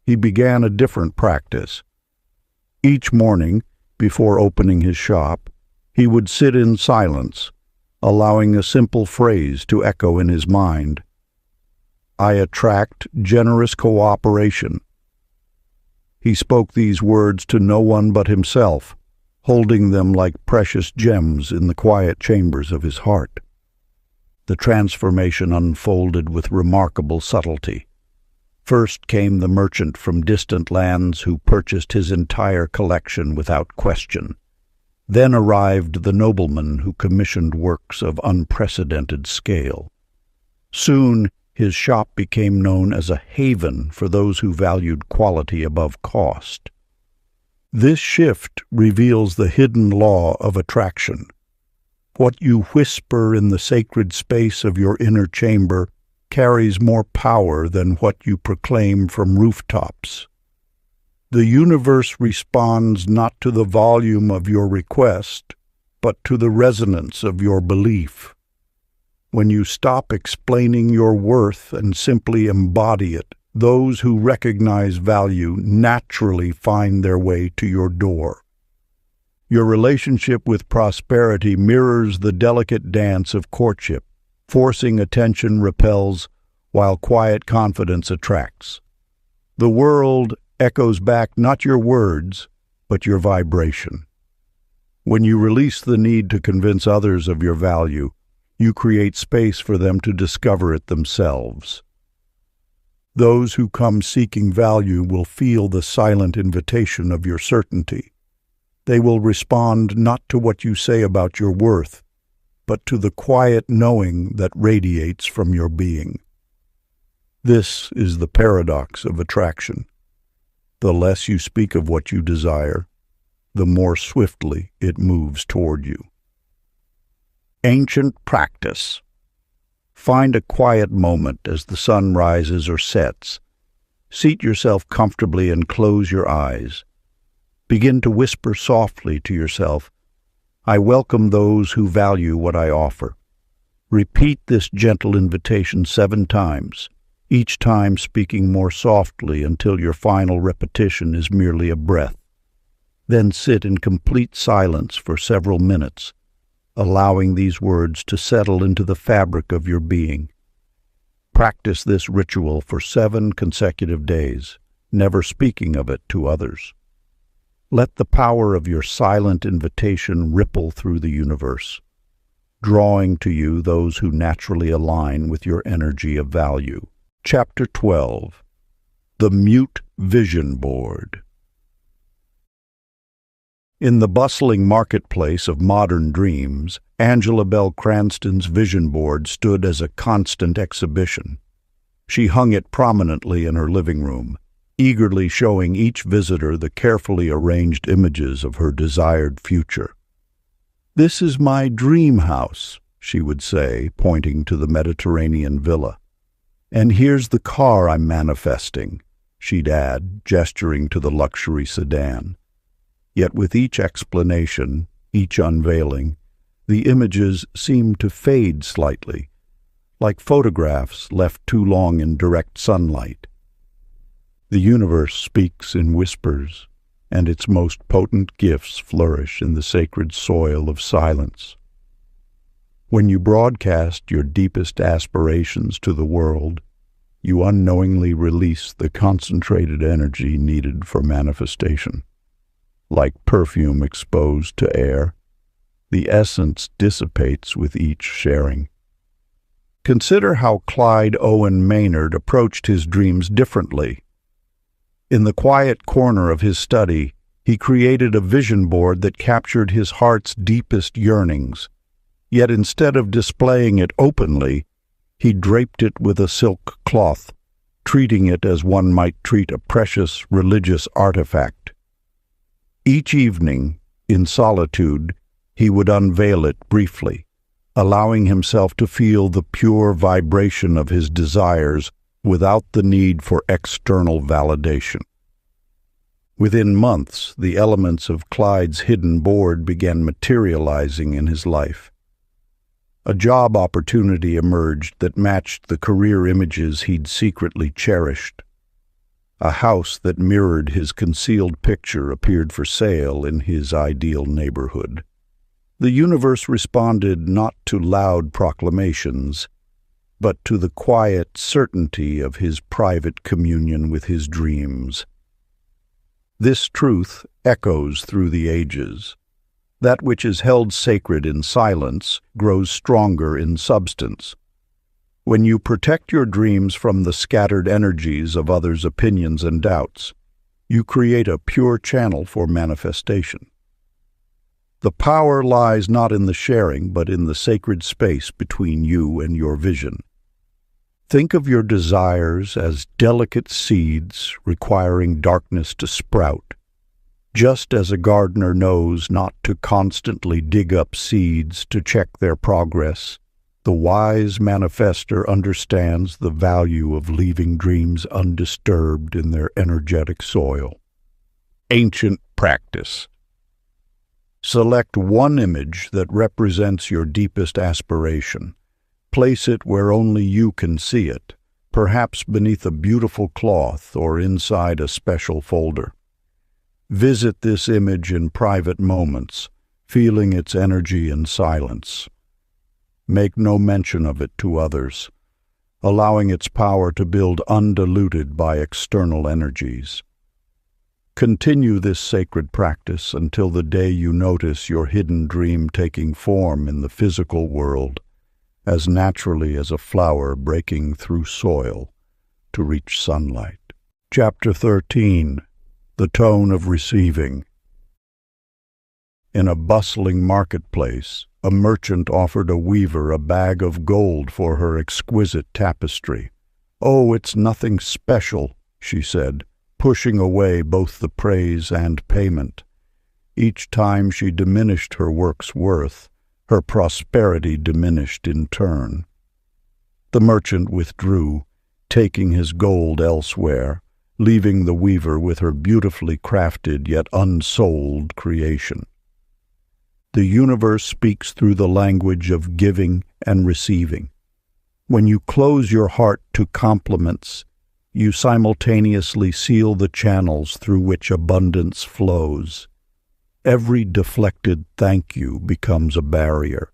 he began a different practice. Each morning, before opening his shop, he would sit in silence, allowing a simple phrase to echo in his mind. "I attract generous cooperation." He spoke these words to no one but himself, holding them like precious gems in the quiet chambers of his heart. The transformation unfolded with remarkable subtlety. First came the merchant from distant lands who purchased his entire collection without question. Then arrived the nobleman who commissioned works of unprecedented scale. Soon his shop became known as a haven for those who valued quality above cost. This shift reveals the hidden law of attraction. What you whisper in the sacred space of your inner chamber carries more power than what you proclaim from rooftops. The universe responds not to the volume of your request, but to the resonance of your belief. When you stop explaining your worth and simply embody it, those who recognize value naturally find their way to your door. Your relationship with prosperity mirrors the delicate dance of courtship. Forcing attention repels, while quiet confidence attracts. The world echoes back not your words, but your vibration. When you release the need to convince others of your value, you create space for them to discover it themselves. Those who come seeking value will feel the silent invitation of your certainty. They will respond not to what you say about your worth, but to the quiet knowing that radiates from your being. This is the paradox of attraction. The less you speak of what you desire, the more swiftly it moves toward you. Ancient practice. Find a quiet moment as the sun rises or sets. Seat yourself comfortably and close your eyes. Begin to whisper softly to yourself, "I welcome those who value what I offer." Repeat this gentle invitation 7 times, each time speaking more softly until your final repetition is merely a breath. Then sit in complete silence for several minutes, allowing these words to settle into the fabric of your being. Practice this ritual for 7 consecutive days, never speaking of it to others. Let the power of your silent invitation ripple through the universe, drawing to you those who naturally align with your energy of value. Chapter 12. The Mute Vision Board. In the bustling marketplace of modern dreams, Angela Bell Cranston's vision board stood as a constant exhibition. She hung it prominently in her living room, eagerly showing each visitor the carefully arranged images of her desired future. "This is my dream house," she would say, pointing to the Mediterranean villa. "And here's the car I'm manifesting," she'd add, gesturing to the luxury sedan. Yet with each explanation, each unveiling, the images seemed to fade slightly, like photographs left too long in direct sunlight. The universe speaks in whispers. and its most potent gifts flourish in the sacred soil of silence. When you broadcast your deepest aspirations to the world, you unknowingly release the concentrated energy needed for manifestation. Like perfume exposed to air, the essence dissipates with each sharing. Consider how Clyde Owen Maynard approached his dreams differently. In the quiet corner of his study, he created a vision board that captured his heart's deepest yearnings. Yet instead of displaying it openly, he draped it with a silk cloth, treating it as one might treat a precious religious artifact. Each evening, in solitude, he would unveil it briefly, allowing himself to feel the pure vibration of his desires without the need for external validation. Within months, the elements of Clyde's hidden board began materializing in his life. A job opportunity emerged that matched the career images he'd secretly cherished. A house that mirrored his concealed picture appeared for sale in his ideal neighborhood. The universe responded not to loud proclamations, but to the quiet certainty of his private communion with his dreams. This truth echoes through the ages. That which is held sacred in silence grows stronger in substance. When you protect your dreams from the scattered energies of others' opinions and doubts, you create a pure channel for manifestation. The power lies not in the sharing, but in the sacred space between you and your vision. Think of your desires as delicate seeds requiring darkness to sprout. Just as a gardener knows not to constantly dig up seeds to check their progress, the wise manifester understands the value of leaving dreams undisturbed in their energetic soil. Ancient practice. Select one image that represents your deepest aspiration. Place it where only you can see it, perhaps beneath a beautiful cloth or inside a special folder. Visit this image in private moments, feeling its energy in silence. Make no mention of it to others, allowing its power to build undiluted by external energies. Continue this sacred practice until the day you notice your hidden dream taking form in the physical world, as naturally as a flower breaking through soil to reach sunlight. Chapter 13. The Tone of Receiving. In a bustling marketplace, a merchant offered a weaver a bag of gold for her exquisite tapestry. "Oh, it's nothing special," she said, pushing away both the praise and payment. Each time she diminished her work's worth, her prosperity diminished in turn. The merchant withdrew, taking his gold elsewhere, leaving the weaver with her beautifully crafted yet unsold creation. The universe speaks through the language of giving and receiving. When you close your heart to compliments, you simultaneously seal the channels through which abundance flows. Every deflected thank you becomes a barrier.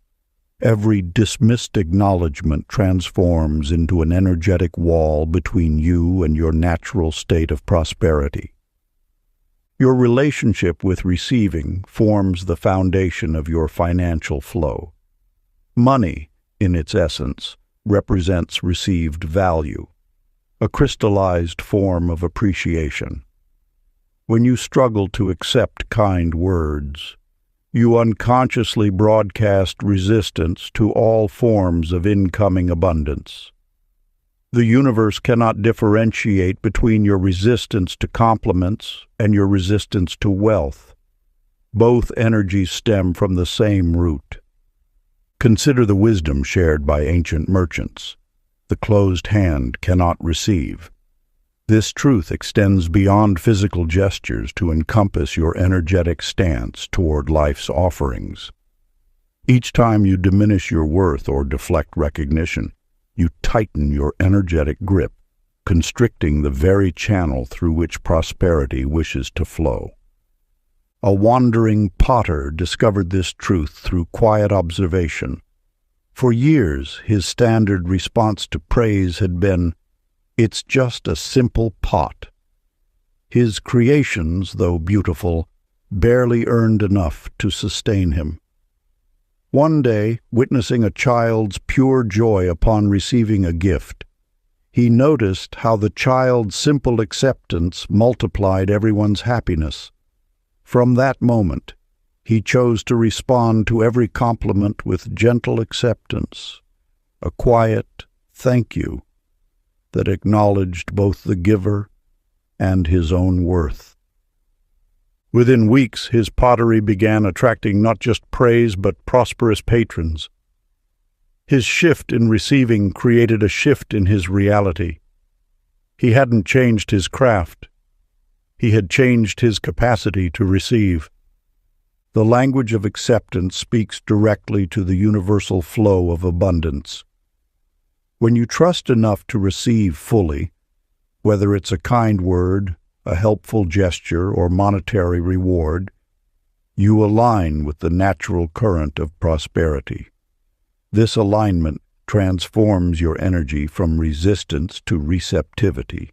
Every dismissed acknowledgement transforms into an energetic wall between you and your natural state of prosperity. Your relationship with receiving forms the foundation of your financial flow. Money, in its essence, represents received value, a crystallized form of appreciation. When you struggle to accept kind words, you unconsciously broadcast resistance to all forms of incoming abundance. The universe cannot differentiate between your resistance to compliments and your resistance to wealth. Both energies stem from the same root. Consider the wisdom shared by ancient merchants. The closed hand cannot receive. This truth extends beyond physical gestures to encompass your energetic stance toward life's offerings. Each time you diminish your worth or deflect recognition, you tighten your energetic grip, constricting the very channel through which prosperity wishes to flow. A wandering potter discovered this truth through quiet observation. For years, his standard response to praise had been, "It's just a simple pot." His creations, though beautiful, barely earned enough to sustain him. One day, witnessing a child's pure joy upon receiving a gift, he noticed how the child's simple acceptance multiplied everyone's happiness. From that moment, he chose to respond to every compliment with gentle acceptance, a quiet "thank you" that acknowledged both the giver and his own worth. Within weeks, his pottery began attracting not just praise but prosperous patrons. His shift in receiving created a shift in his reality. He hadn't changed his craft. He had changed his capacity to receive. The language of acceptance speaks directly to the universal flow of abundance. When you trust enough to receive fully, whether it's a kind word, a helpful gesture, or monetary reward, you align with the natural current of prosperity. This alignment transforms your energy from resistance to receptivity,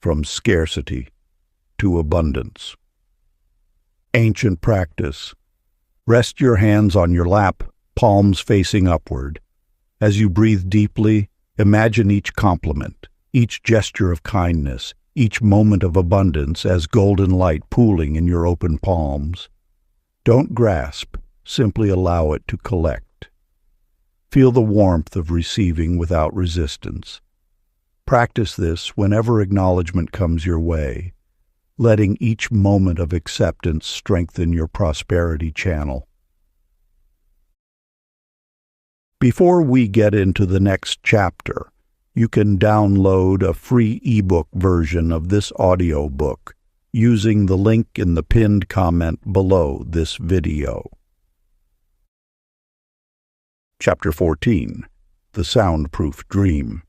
from scarcity to abundance. Ancient practice. Rest your hands on your lap, palms facing upward. As you breathe deeply, imagine each compliment, each gesture of kindness, each moment of abundance as golden light pooling in your open palms. Don't grasp, simply allow it to collect. Feel the warmth of receiving without resistance. Practice this whenever acknowledgement comes your way, letting each moment of acceptance strengthen your prosperity channel. Before we get into the next chapter, you can download a free ebook version of this audiobook using the link in the pinned comment below this video. Chapter 14. The Soundproof Dream.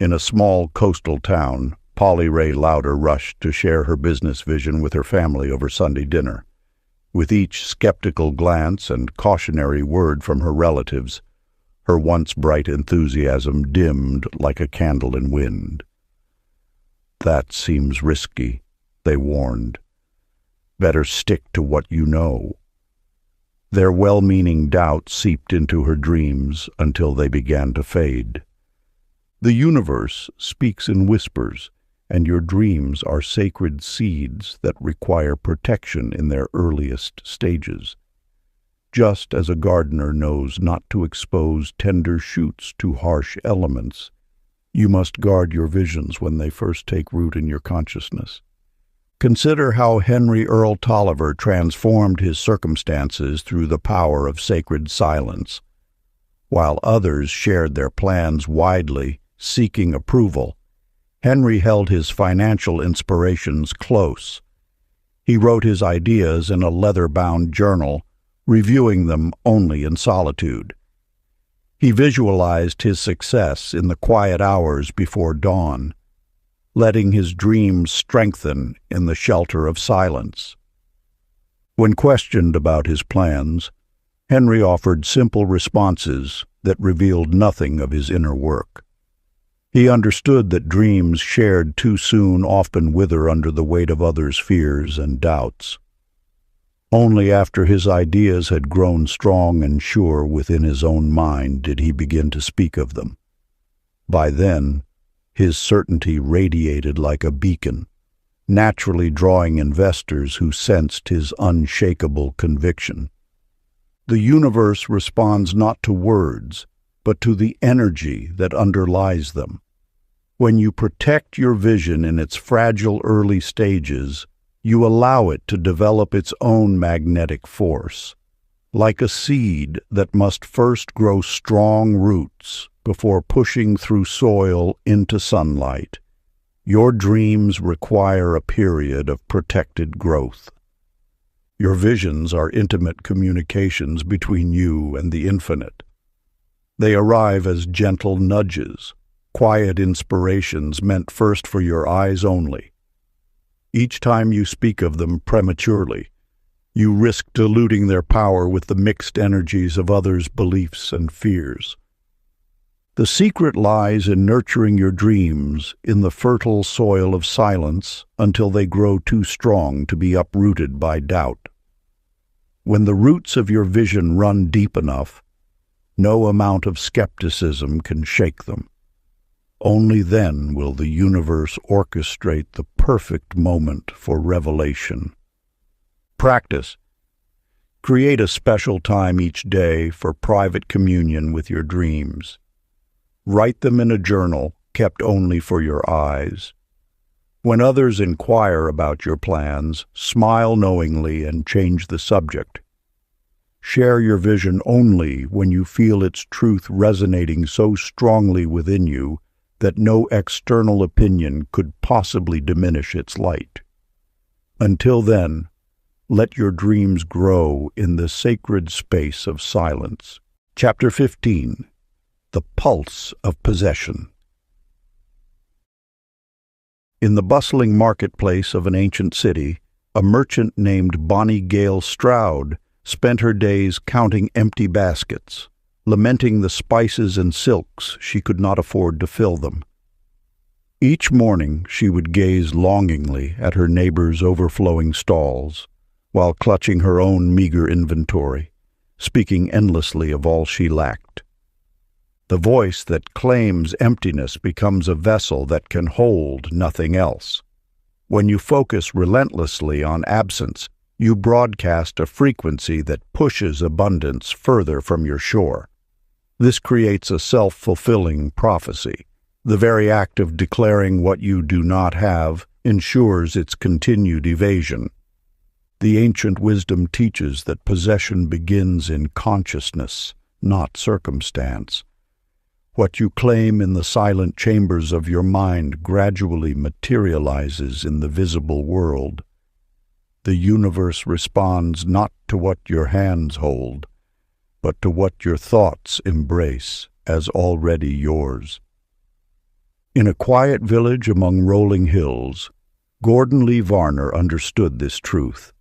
In a small coastal town, Polly Ray Lauder rushed to share her business vision with her family over Sunday dinner. With each skeptical glance and cautionary word from her relatives, her once bright enthusiasm dimmed like a candle in wind. "That seems risky," they warned. "Better stick to what you know." Their well-meaning doubt seeped into her dreams until they began to fade. The universe speaks in whispers, and your dreams are sacred seeds that require protection in their earliest stages. Just as a gardener knows not to expose tender shoots to harsh elements, you must guard your visions when they first take root in your consciousness. Consider how Henry Earl Tolliver transformed his circumstances through the power of sacred silence. While others shared their plans widely, seeking approval, Henry held his financial inspirations close. He wrote his ideas in a leather-bound journal, reviewing them only in solitude. He visualized his success in the quiet hours before dawn, letting his dreams strengthen in the shelter of silence. When questioned about his plans, Henry offered simple responses that revealed nothing of his inner work. He understood that dreams shared too soon often wither under the weight of others' fears and doubts. Only after his ideas had grown strong and sure within his own mind did he begin to speak of them. By then, his certainty radiated like a beacon, naturally drawing investors who sensed his unshakable conviction. The universe responds not to words, but to the energy that underlies them. When you protect your vision in its fragile early stages, you allow it to develop its own magnetic force. Like a seed that must first grow strong roots before pushing through soil into sunlight, your dreams require a period of protected growth. Your visions are intimate communications between you and the infinite. They arrive as gentle nudges, quiet inspirations meant first for your eyes only. Each time you speak of them prematurely, you risk diluting their power with the mixed energies of others' beliefs and fears. The secret lies in nurturing your dreams in the fertile soil of silence until they grow too strong to be uprooted by doubt. When the roots of your vision run deep enough, no amount of skepticism can shake them. Only then will the universe orchestrate the perfect moment for revelation. Practice. Create a special time each day for private communion with your dreams. Write them in a journal kept only for your eyes. When others inquire about your plans, smile knowingly and change the subject. Share your vision only when you feel its truth resonating so strongly within you that no external opinion could possibly diminish its light. Until then, let your dreams grow in the sacred space of silence. Chapter 15. The Pulse of Possession. In the bustling marketplace of an ancient city, a merchant named Bonnie Gale Stroud spent her days counting empty baskets, lamenting the spices and silks she could not afford to fill them. Each morning she would gaze longingly at her neighbors' overflowing stalls, while clutching her own meager inventory, speaking endlessly of all she lacked. The voice that claims emptiness becomes a vessel that can hold nothing else. When you focus relentlessly on absence, you broadcast a frequency that pushes abundance further from your shore. This creates a self-fulfilling prophecy. The very act of declaring what you do not have ensures its continued evasion. The ancient wisdom teaches that possession begins in consciousness, not circumstance. What you claim in the silent chambers of your mind gradually materializes in the visible world. The universe responds not to what your hands hold, but to what your thoughts embrace as already yours. In a quiet village among rolling hills, Gordon Lee Varner understood this truth.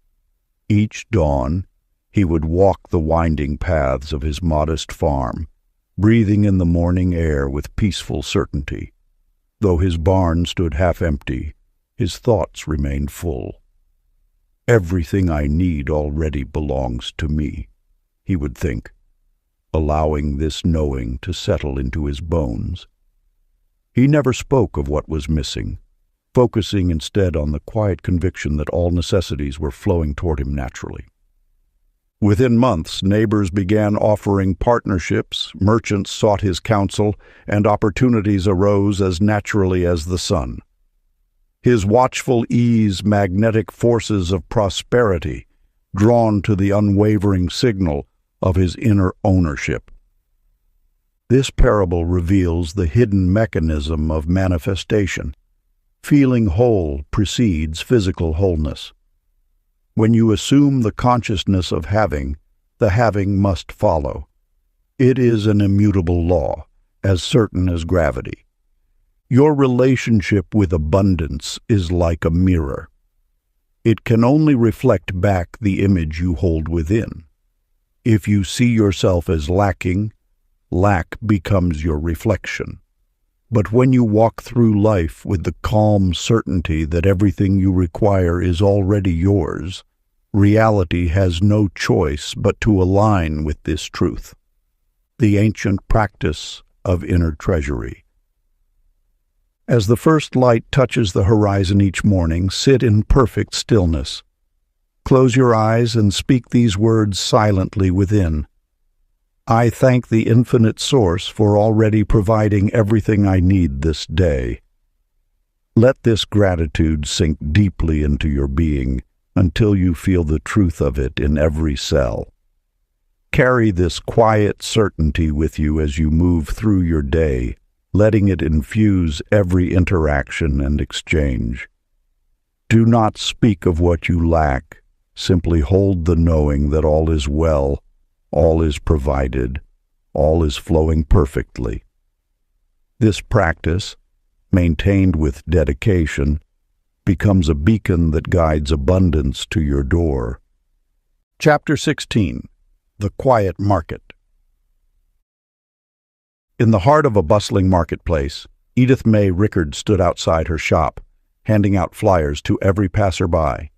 Each dawn, he would walk the winding paths of his modest farm, breathing in the morning air with peaceful certainty. Though his barn stood half empty, his thoughts remained full. "Everything I need already belongs to me," he would think, allowing this knowing to settle into his bones. He never spoke of what was missing, focusing instead on the quiet conviction that all necessities were flowing toward him naturally. Within months, neighbors began offering partnerships, merchants sought his counsel, and opportunities arose as naturally as the sun. His watchful ease, magnetic forces of prosperity, drawn to the unwavering signal of his inner ownership. This parable reveals the hidden mechanism of manifestation. Feeling whole precedes physical wholeness. When you assume the consciousness of having, the having must follow. It is an immutable law, as certain as gravity. Your relationship with abundance is like a mirror. It can only reflect back the image you hold within. If you see yourself as lacking, lack becomes your reflection. But when you walk through life with the calm certainty that everything you require is already yours, reality has no choice but to align with this truth. The ancient practice of inner treasury. As the first light touches the horizon each morning, sit in perfect stillness. Close your eyes and speak these words silently within. I thank the infinite source for already providing everything I need this day. Let this gratitude sink deeply into your being until you feel the truth of it in every cell. Carry this quiet certainty with you as you move through your day, letting it infuse every interaction and exchange. Do not speak of what you lack. Simply hold the knowing that all is well, all is provided, all is flowing perfectly. This practice, maintained with dedication, becomes a beacon that guides abundance to your door. Chapter 16. The Quiet Market. In the heart of a bustling marketplace, Edith May Rickard stood outside her shop, handing out flyers to every passerby.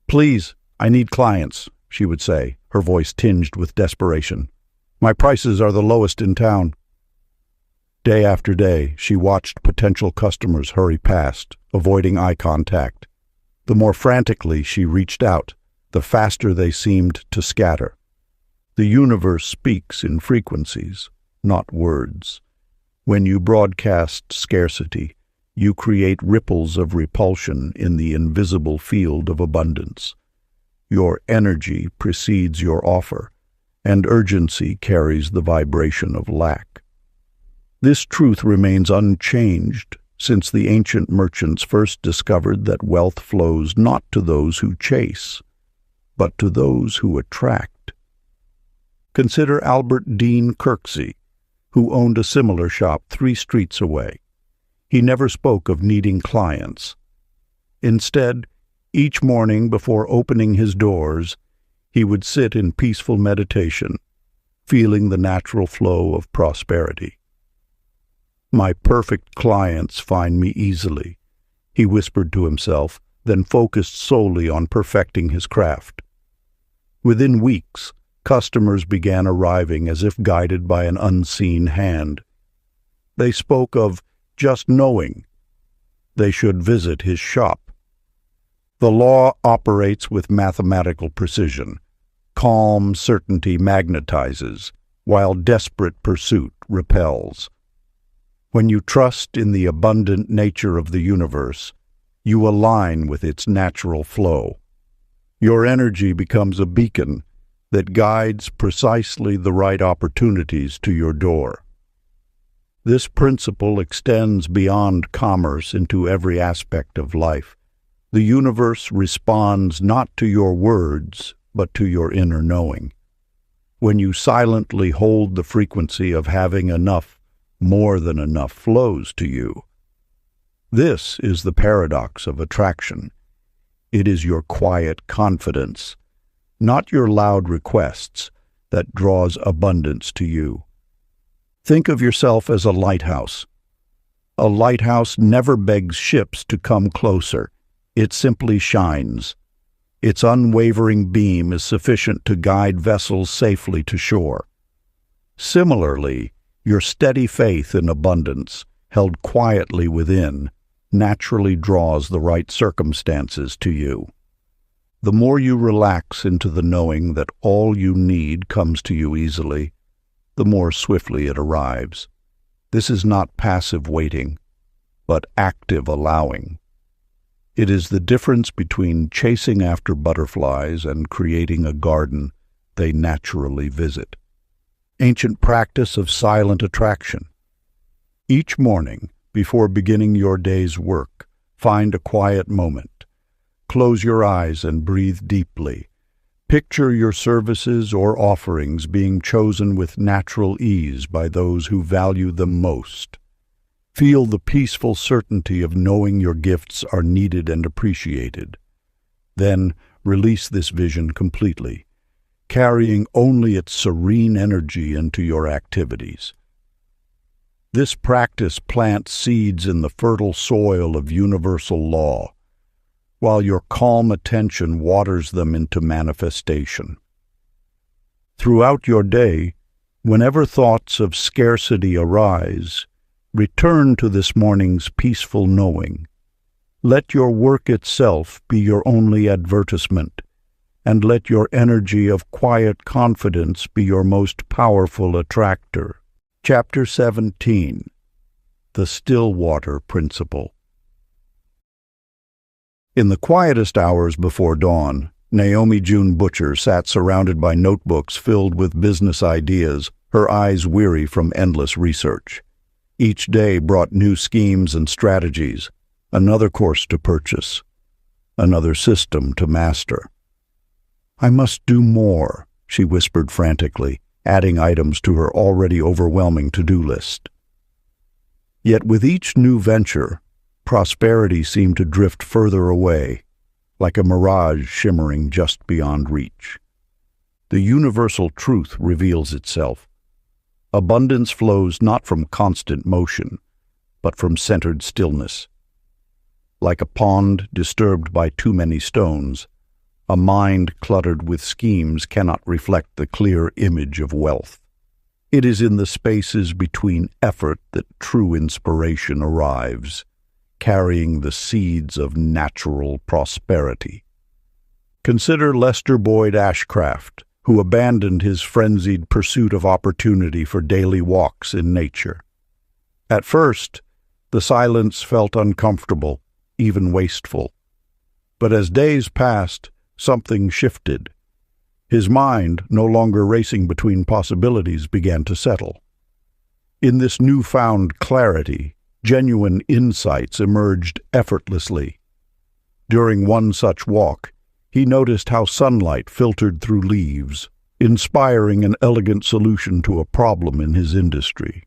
"Please, I need clients," she would say, her voice tinged with desperation. "My prices are the lowest in town." Day after day, she watched potential customers hurry past, avoiding eye contact. The more frantically she reached out, the faster they seemed to scatter. The universe speaks in frequencies, not words. When you broadcast scarcity, you create ripples of repulsion in the invisible field of abundance. Your energy precedes your offer, and urgency carries the vibration of lack. This truth remains unchanged since the ancient merchants first discovered that wealth flows not to those who chase, but to those who attract. Consider Albert Dean Kirksey, who owned a similar shop 3 streets away. He never spoke of needing clients. Instead, each morning before opening his doors, he would sit in peaceful meditation, feeling the natural flow of prosperity. "My perfect clients find me easily," he whispered to himself, then focused solely on perfecting his craft. Within weeks, customers began arriving as if guided by an unseen hand. They spoke of just knowing they should visit his shop. The law operates with mathematical precision. Calm certainty magnetizes, while desperate pursuit repels. When you trust in the abundant nature of the universe, you align with its natural flow. Your energy becomes a beacon that guides precisely the right opportunities to your door. This principle extends beyond commerce into every aspect of life. The universe responds not to your words, but to your inner knowing. When you silently hold the frequency of having enough, more than enough flows to you. This is the paradox of attraction. It is your quiet confidence, not your loud requests, that draws abundance to you. Think of yourself as a lighthouse. A lighthouse never begs ships to come closer. It simply shines. Its unwavering beam is sufficient to guide vessels safely to shore. Similarly, your steady faith in abundance, held quietly within, naturally draws the right circumstances to you. The more you relax into the knowing that all you need comes to you easily, the more swiftly it arrives. This is not passive waiting, but active allowing. It is the difference between chasing after butterflies and creating a garden they naturally visit. Ancient practice of silent attraction. Each morning, before beginning your day's work, find a quiet moment. Close your eyes and breathe deeply. Picture your services or offerings being chosen with natural ease by those who value them most. Feel the peaceful certainty of knowing your gifts are needed and appreciated. Then release this vision completely, carrying only its serene energy into your activities. This practice plants seeds in the fertile soil of universal law, while your calm attention waters them into manifestation. Throughout your day, whenever thoughts of scarcity arise, return to this morning's peaceful knowing. Let your work itself be your only advertisement, and let your energy of quiet confidence be your most powerful attractor. Chapter 17. The Stillwater Principle. In the quietest hours before dawn, Naomi June Butcher sat surrounded by notebooks filled with business ideas, her eyes weary from endless research. Each day brought new schemes and strategies, another course to purchase, another system to master. "I must do more," she whispered frantically, adding items to her already overwhelming to-do list. Yet with each new venture, Prosperity seemed to drift further away, like a mirage shimmering just beyond reach. The universal truth reveals itself. Abundance flows not from constant motion, but from centered stillness. Like a pond disturbed by too many stones, a mind cluttered with schemes cannot reflect the clear image of wealth. It is in the spaces between effort that true inspiration arrives, carrying the seeds of natural prosperity. Consider Lester Boyd Ashcraft, who abandoned his frenzied pursuit of opportunity for daily walks in nature. At first, the silence felt uncomfortable, even wasteful. But as days passed, something shifted. His mind, no longer racing between possibilities, began to settle. In this newfound clarity, genuine insights emerged effortlessly. During one such walk, he noticed how sunlight filtered through leaves, inspiring an elegant solution to a problem in his industry.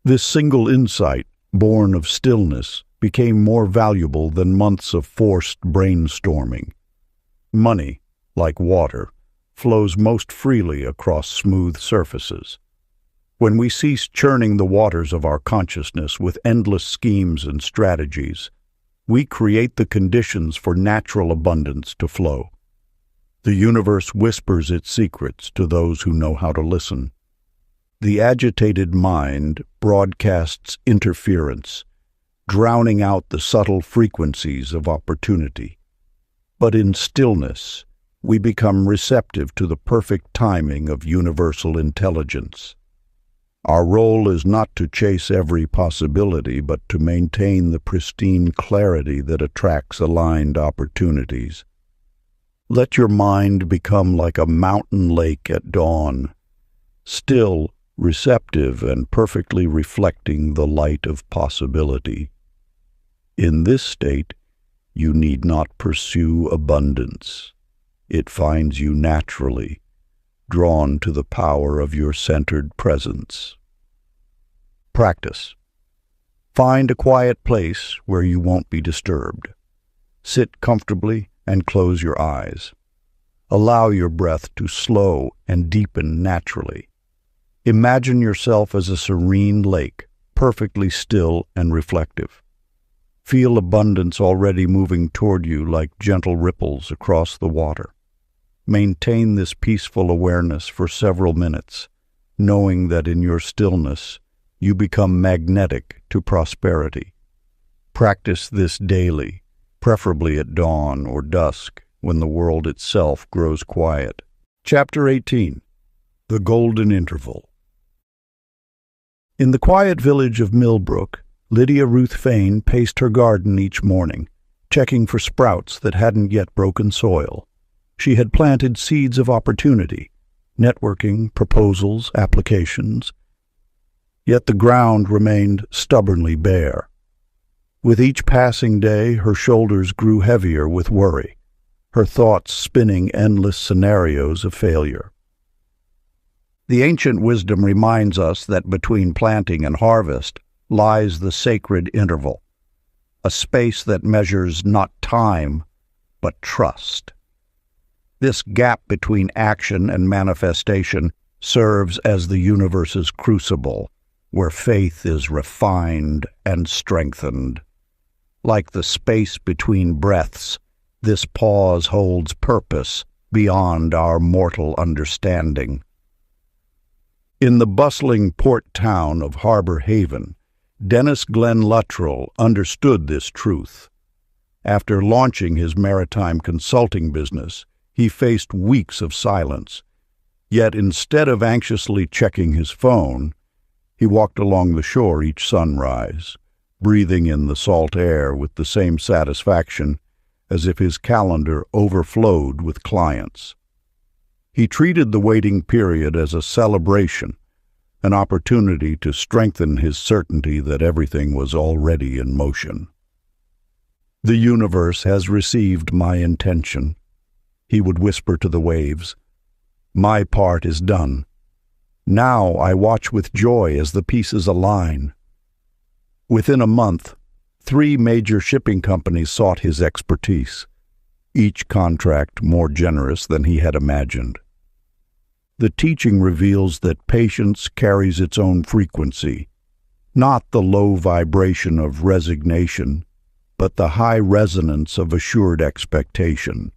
This single insight, born of stillness, became more valuable than months of forced brainstorming. Money, like water, flows most freely across smooth surfaces. When we cease churning the waters of our consciousness with endless schemes and strategies, we create the conditions for natural abundance to flow. The universe whispers its secrets to those who know how to listen. The agitated mind broadcasts interference, drowning out the subtle frequencies of opportunity. But in stillness, we become receptive to the perfect timing of universal intelligence. Our role is not to chase every possibility, but to maintain the pristine clarity that attracts aligned opportunities. Let your mind become like a mountain lake at dawn, still, receptive, and perfectly reflecting the light of possibility. In this state, you need not pursue abundance. It finds you naturally, drawn to the power of your centered presence. Practice. Find a quiet place where you won't be disturbed. Sit comfortably and close your eyes. Allow your breath to slow and deepen naturally. Imagine yourself as a serene lake, perfectly still and reflective. Feel abundance already moving toward you like gentle ripples across the water. Maintain this peaceful awareness for several minutes, knowing that in your stillness, you become magnetic to prosperity. Practice this daily, preferably at dawn or dusk, when the world itself grows quiet. Chapter 18. The Golden Interval. In the quiet village of Millbrook, Lydia Ruth Fain paced her garden each morning, checking for sprouts that hadn't yet broken soil. She had planted seeds of opportunity, networking, proposals, applications. Yet the ground remained stubbornly bare. With each passing day, her shoulders grew heavier with worry, her thoughts spinning endless scenarios of failure. The ancient wisdom reminds us that between planting and harvest lies the sacred interval, a space that measures not time, but trust. This gap between action and manifestation serves as the universe's crucible, where faith is refined and strengthened. Like the space between breaths, this pause holds purpose beyond our mortal understanding. In the bustling port town of Harbor Haven, Dennis Glenn Luttrell understood this truth. After launching his maritime consulting business, he faced weeks of silence. Yet instead of anxiously checking his phone, he walked along the shore each sunrise, breathing in the salt air with the same satisfaction as if his calendar overflowed with clients. He treated the waiting period as a celebration, an opportunity to strengthen his certainty that everything was already in motion. "The universe has received my intention," he would whisper to the waves. "My part is done. Now I watch with joy as the pieces align." Within a month, 3 major shipping companies sought his expertise, each contract more generous than he had imagined. The teaching reveals that patience carries its own frequency, not the low vibration of resignation, but the high resonance of assured expectation.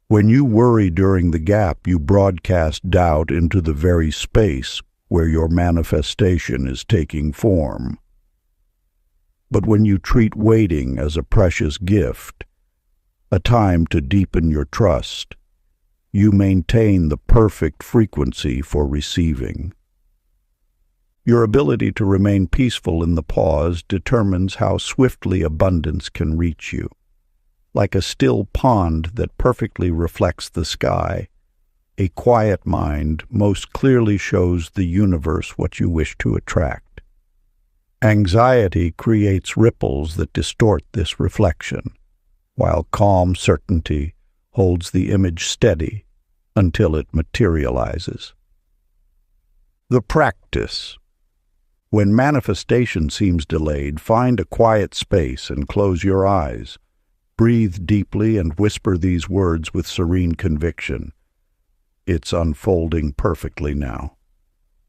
When you worry during the gap, you broadcast doubt into the very space where your manifestation is taking form. But when you treat waiting as a precious gift, a time to deepen your trust, you maintain the perfect frequency for receiving. Your ability to remain peaceful in the pause determines how swiftly abundance can reach you. Like a still pond that perfectly reflects the sky, a quiet mind most clearly shows the universe what you wish to attract. Anxiety creates ripples that distort this reflection, while calm certainty holds the image steady until it materializes. The practice. When manifestation seems delayed, find a quiet space and close your eyes. Breathe deeply and whisper these words with serene conviction. It's unfolding perfectly now.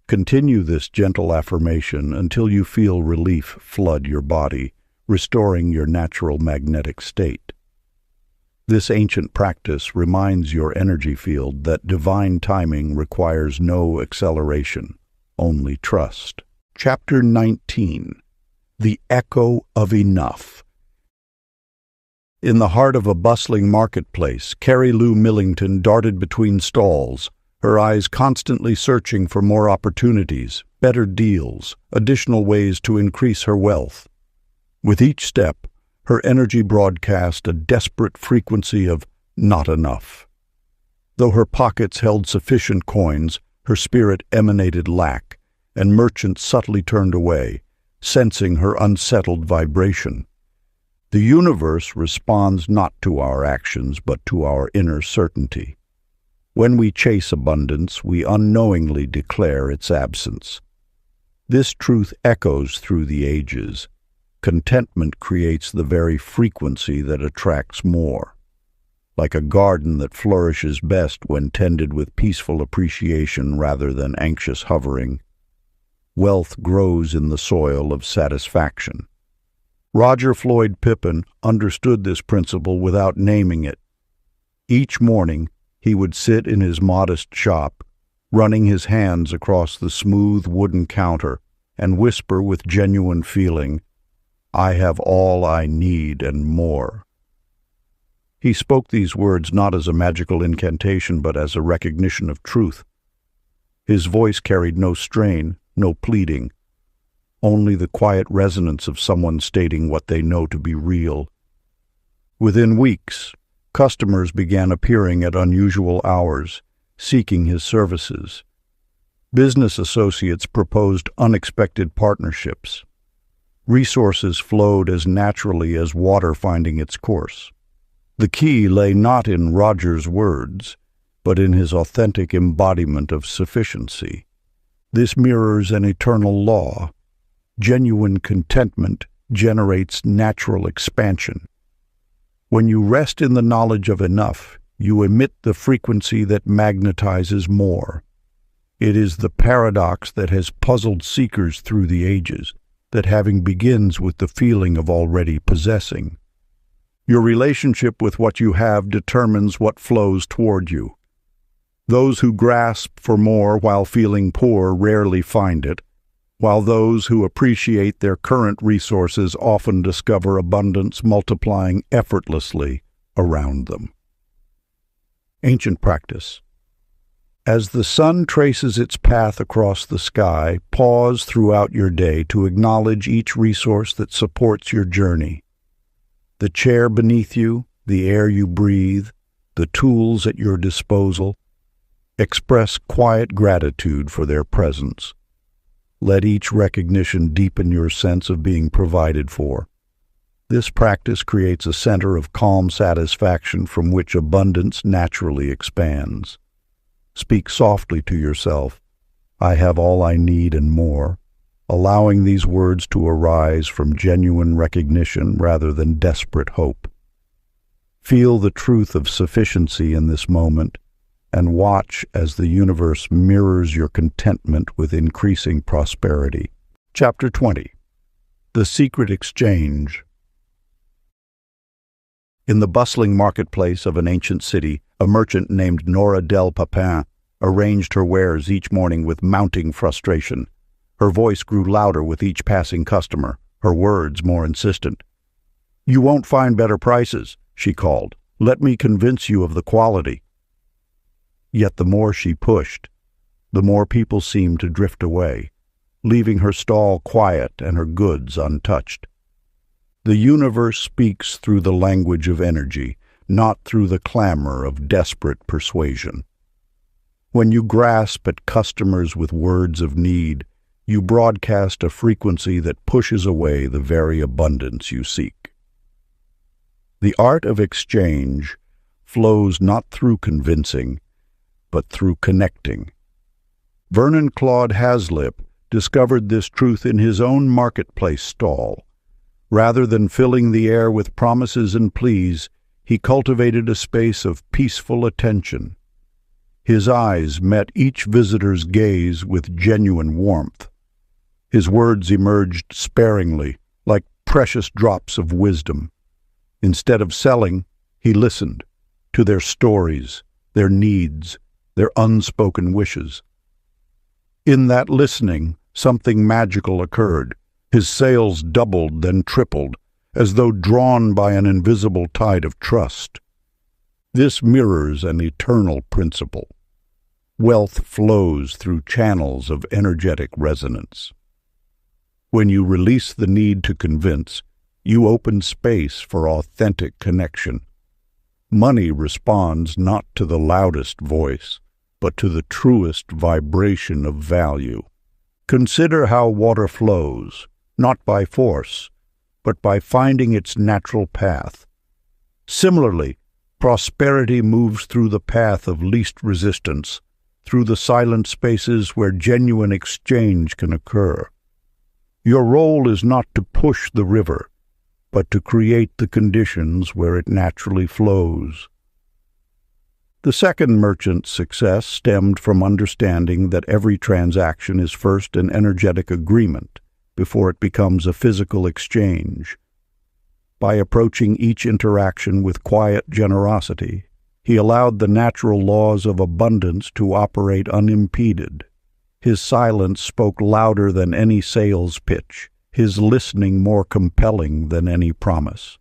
Continue this gentle affirmation until you feel relief flood your body, restoring your natural magnetic state. This ancient practice reminds your energy field that divine timing requires no acceleration, only trust. Chapter 19. The Echo of Enough. In the heart of a bustling marketplace, Carrie Lou Millington darted between stalls, her eyes constantly searching for more opportunities, better deals, additional ways to increase her wealth. With each step, her energy broadcast a desperate frequency of not enough. Though her pockets held sufficient coins, her spirit emanated lack, and merchants subtly turned away, sensing her unsettled vibration. The universe responds not to our actions, but to our inner certainty. When we chase abundance, we unknowingly declare its absence. This truth echoes through the ages. Contentment creates the very frequency that attracts more. Like a garden that flourishes best when tended with peaceful appreciation rather than anxious hovering, wealth grows in the soil of satisfaction. Roger Floyd Pippin understood this principle without naming it. Each morning, he would sit in his modest shop, running his hands across the smooth wooden counter, and whisper with genuine feeling, "I have all I need and more." He spoke these words not as a magical incantation, but as a recognition of truth. His voice carried no strain, no pleading, only the quiet resonance of someone stating what they know to be real. Within weeks, customers began appearing at unusual hours, seeking his services. Business associates proposed unexpected partnerships. Resources flowed as naturally as water finding its course. The key lay not in Roger's words, but in his authentic embodiment of sufficiency. This mirrors an eternal law. Genuine contentment generates natural expansion. When you rest in the knowledge of enough, you emit the frequency that magnetizes more. It is the paradox that has puzzled seekers through the ages, that having begins with the feeling of already possessing. Your relationship with what you have determines what flows toward you. Those who grasp for more while feeling poor rarely find it, while those who appreciate their current resources often discover abundance multiplying effortlessly around them. Ancient practice. As the sun traces its path across the sky, pause throughout your day to acknowledge each resource that supports your journey. The chair beneath you, the air you breathe, the tools at your disposal. Express quiet gratitude for their presence. Let each recognition deepen your sense of being provided for. This practice creates a center of calm satisfaction from which abundance naturally expands. Speak softly to yourself, "I have all I need and more," allowing these words to arise from genuine recognition rather than desperate hope. Feel the truth of sufficiency in this moment, and watch as the universe mirrors your contentment with increasing prosperity. Chapter 20. The Secret Exchange. In the bustling marketplace of an ancient city, a merchant named Nora del Papin arranged her wares each morning with mounting frustration. Her voice grew louder with each passing customer, her words more insistent. "You won't find better prices," she called. "Let me convince you of the quality." Yet the more she pushed, the more people seemed to drift away, leaving her stall quiet and her goods untouched. The universe speaks through the language of energy, not through the clamor of desperate persuasion. When you grasp at customers with words of need, you broadcast a frequency that pushes away the very abundance you seek. The art of exchange flows not through convincing, but through connecting. Vernon Claude Hazlitt discovered this truth in his own marketplace stall. Rather than filling the air with promises and pleas, he cultivated a space of peaceful attention. His eyes met each visitor's gaze with genuine warmth. His words emerged sparingly, like precious drops of wisdom. Instead of selling, he listened to their stories, their needs, their unspoken wishes. In that listening, something magical occurred. His sales doubled, then tripled, as though drawn by an invisible tide of trust. This mirrors an eternal principle. Wealth flows through channels of energetic resonance. When you release the need to convince, you open space for authentic connection. Money responds not to the loudest voice, but to the truest vibration of value. Consider how water flows, not by force, but by finding its natural path. Similarly, prosperity moves through the path of least resistance, through the silent spaces where genuine exchange can occur. Your role is not to push the river, but to create the conditions where it naturally flows. The second merchant's success stemmed from understanding that every transaction is first an energetic agreement before it becomes a physical exchange. By approaching each interaction with quiet generosity, he allowed the natural laws of abundance to operate unimpeded. His silence spoke louder than any sales pitch, his listening more compelling than any promise.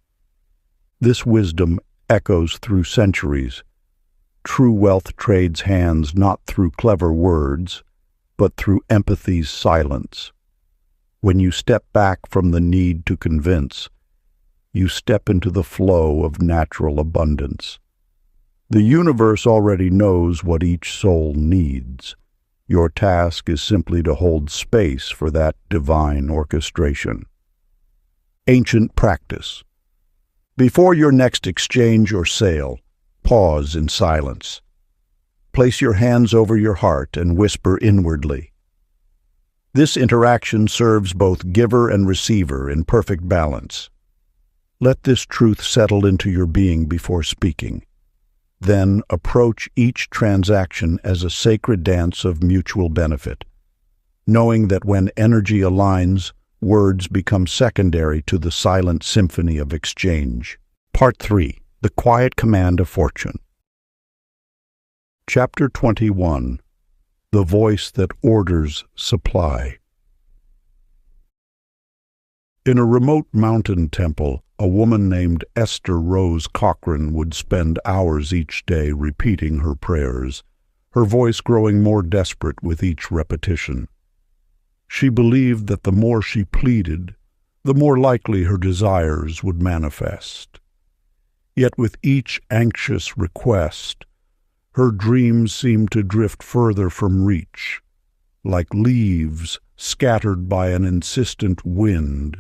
This wisdom echoes through centuries. True wealth trades hands not through clever words, but through empathy's silence. When you step back from the need to convince, you step into the flow of natural abundance. The universe already knows what each soul needs. Your task is simply to hold space for that divine orchestration. Ancient practice. Before your next exchange or sale, pause in silence. Place your hands over your heart and whisper inwardly. This interaction serves both giver and receiver in perfect balance. Let this truth settle into your being before speaking. Then approach each transaction as a sacred dance of mutual benefit, knowing that when energy aligns, words become secondary to the silent symphony of exchange. Part 3. The Quiet Command of Fortune. Chapter 21. The Voice that Orders Supply. In a remote mountain temple, a woman named Esther Rose Cochran would spend hours each day repeating her prayers, her voice growing more desperate with each repetition. She believed that the more she pleaded, the more likely her desires would manifest. Yet with each anxious request, her dreams seemed to drift further from reach, like leaves scattered by an insistent wind.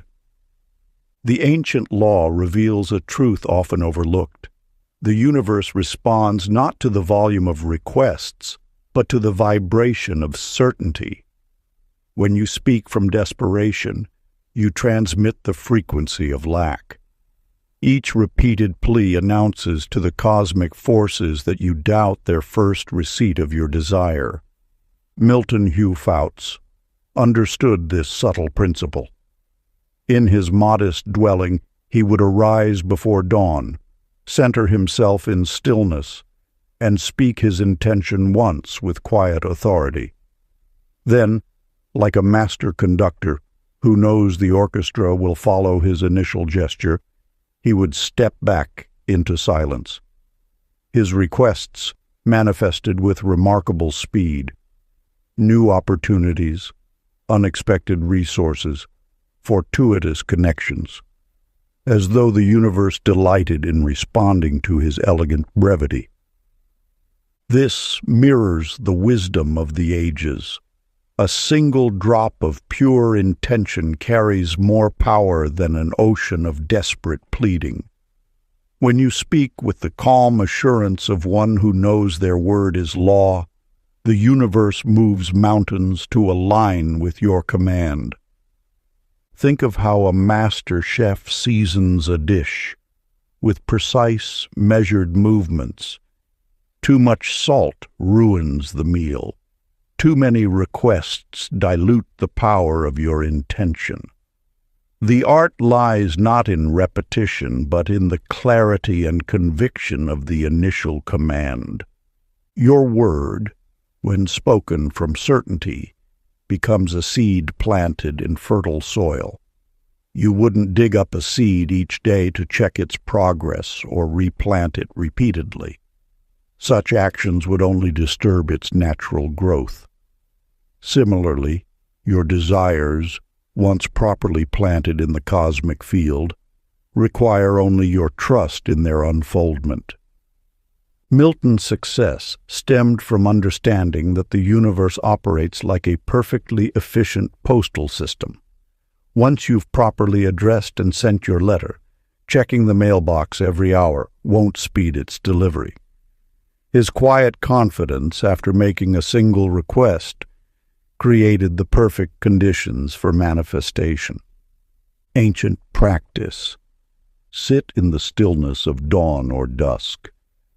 The ancient law reveals a truth often overlooked. The universe responds not to the volume of requests, but to the vibration of certainty. When you speak from desperation, you transmit the frequency of lack. Each repeated plea announces to the cosmic forces that you doubt their first receipt of your desire. Milton Hugh Fouts understood this subtle principle. In his modest dwelling, he would arise before dawn, center himself in stillness, and speak his intention once with quiet authority. Then, like a master conductor who knows the orchestra will follow his initial gesture, he would step back into silence. His requests manifested with remarkable speed. New opportunities, unexpected resources, fortuitous connections, as though the universe delighted in responding to his elegant brevity. This mirrors the wisdom of the ages. A single drop of pure intention carries more power than an ocean of desperate pleading. When you speak with the calm assurance of one who knows their word is law, the universe moves mountains to align with your command. Think of how a master chef seasons a dish with precise, measured movements. Too much salt ruins the meal. Too many requests dilute the power of your intention. The art lies not in repetition, but in the clarity and conviction of the initial command. Your word, when spoken from certainty, becomes a seed planted in fertile soil. You wouldn't dig up a seed each day to check its progress or replant it repeatedly. Such actions would only disturb its natural growth. Similarly, your desires, once properly planted in the cosmic field, require only your trust in their unfoldment. Milton's success stemmed from understanding that the universe operates like a perfectly efficient postal system. Once you've properly addressed and sent your letter, checking the mailbox every hour won't speed its delivery. His quiet confidence after making a single request created the perfect conditions for manifestation. Ancient practice. Sit in the stillness of dawn or dusk.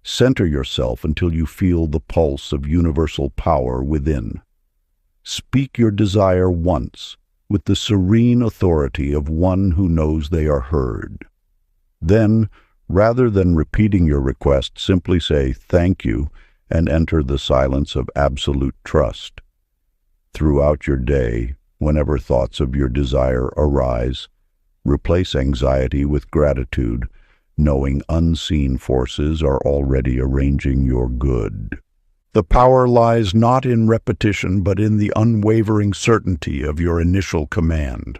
Center yourself until you feel the pulse of universal power within. Speak your desire once with the serene authority of one who knows they are heard. Then, rather than repeating your request, simply say "thank you" and enter the silence of absolute trust. Throughout your day, whenever thoughts of your desire arise, replace anxiety with gratitude, knowing unseen forces are already arranging your good. The power lies not in repetition, but in the unwavering certainty of your initial command.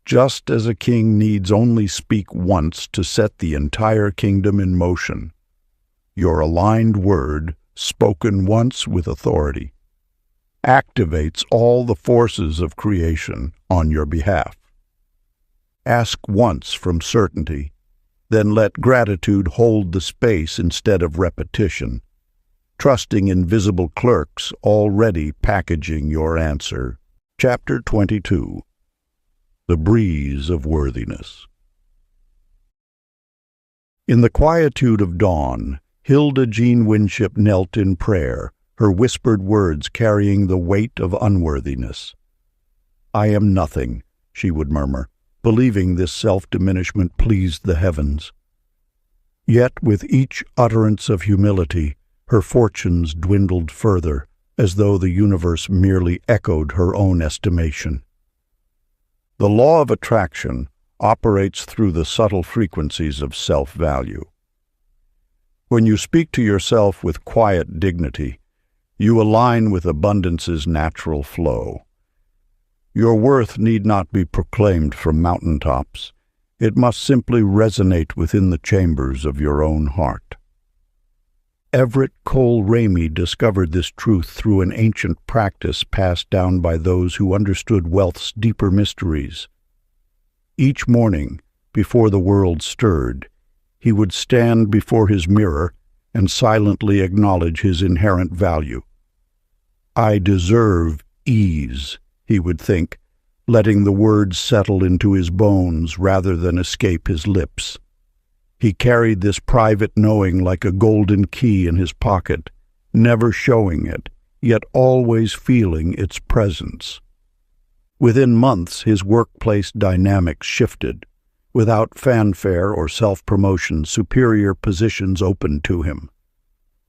Just as a king needs only speak once to set the entire kingdom in motion, your aligned word, spoken once with authority, activates all the forces of creation on your behalf. Ask once from certainty, then let gratitude hold the space instead of repetition, trusting invisible clerks already packaging your answer. Chapter 22. The Breeze of Worthiness. In the quietude of dawn, Hilda Jean Winship knelt in prayer, her whispered words carrying the weight of unworthiness. "I am nothing," she would murmur, believing this self-diminishment pleased the heavens. Yet with each utterance of humility, her fortunes dwindled further, as though the universe merely echoed her own estimation. The law of attraction operates through the subtle frequencies of self-value. When you speak to yourself with quiet dignity, you align with abundance's natural flow. Your worth need not be proclaimed from mountaintops. It must simply resonate within the chambers of your own heart. Everett Cole Ramey discovered this truth through an ancient practice passed down by those who understood wealth's deeper mysteries. Each morning, before the world stirred, he would stand before his mirror and silently acknowledge his inherent value. "I deserve ease," he would think, letting the words settle into his bones rather than escape his lips. He carried this private knowing like a golden key in his pocket, never showing it, yet always feeling its presence. Within months, his workplace dynamics shifted. Without fanfare or self-promotion, superior positions opened to him.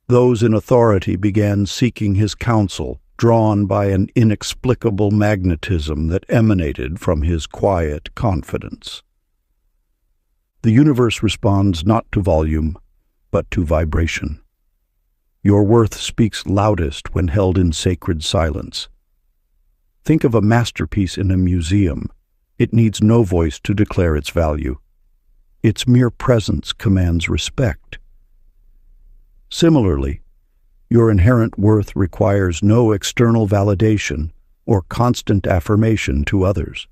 Those in authority began seeking his counsel, drawn by an inexplicable magnetism that emanated from his quiet confidence. The universe responds not to volume, but to vibration. Your worth speaks loudest when held in sacred silence. Think of a masterpiece in a museum. It needs no voice to declare its value. Its mere presence commands respect. Similarly, your inherent worth requires no external validation or constant affirmation to others.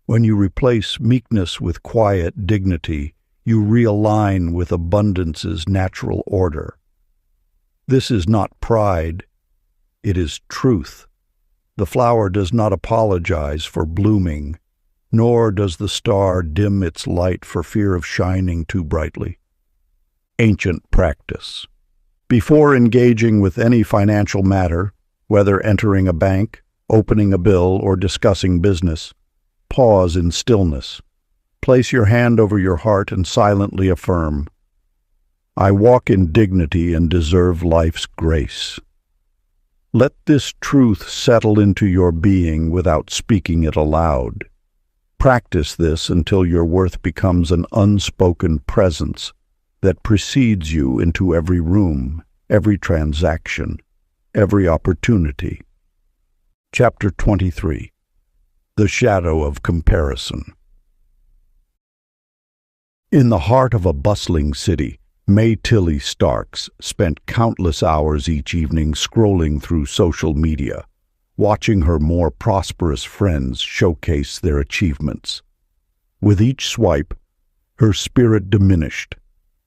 When you replace meekness with quiet dignity, you realign with abundance's natural order. This is not pride, it is truth. The flower does not apologize for blooming, nor does the star dim its light for fear of shining too brightly. Ancient practice. Before engaging with any financial matter, whether entering a bank, opening a bill, or discussing business, pause in stillness. Place your hand over your heart and silently affirm, "I walk in dignity and deserve life's grace." Let this truth settle into your being without speaking it aloud. Practice this until your worth becomes an unspoken presence that precedes you into every room, every transaction, every opportunity. Chapter 23. The Shadow of Comparison. In the heart of a bustling city, May Tilly Starks spent countless hours each evening scrolling through social media, watching her more prosperous friends showcase their achievements. With each swipe, her spirit diminished,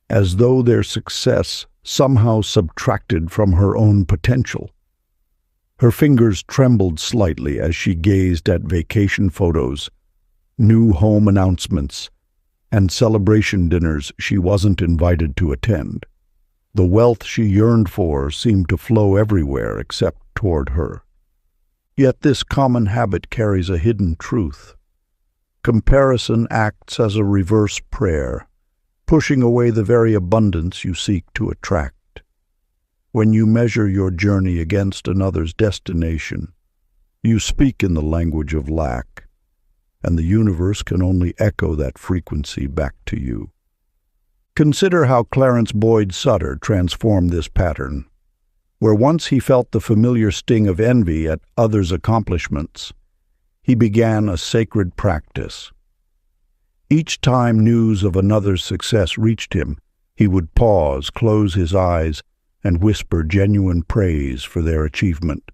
as though their success somehow subtracted from her own potential. Her fingers trembled slightly as she gazed at vacation photos, new home announcements, and celebration dinners she wasn't invited to attend. The wealth she yearned for seemed to flow everywhere except toward her. Yet this common habit carries a hidden truth. Comparison acts as a reverse prayer, pushing away the very abundance you seek to attract. When you measure your journey against another's destination, you speak in the language of lack, and the universe can only echo that frequency back to you. Consider how Clarence Boyd Sutter transformed this pattern. Where once he felt the familiar sting of envy at others' accomplishments, he began a sacred practice. Each time news of another's success reached him, he would pause, close his eyes, and whisper genuine praise for their achievement.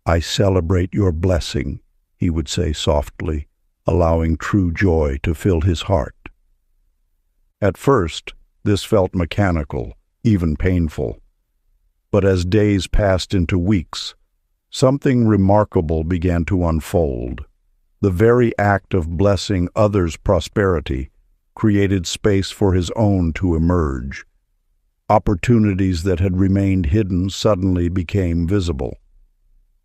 "I celebrate your blessing," he would say softly, allowing true joy to fill his heart. At first, this felt mechanical, even painful. But as days passed into weeks, something remarkable began to unfold. The very act of blessing others' prosperity created space for his own to emerge. Opportunities that had remained hidden suddenly became visible.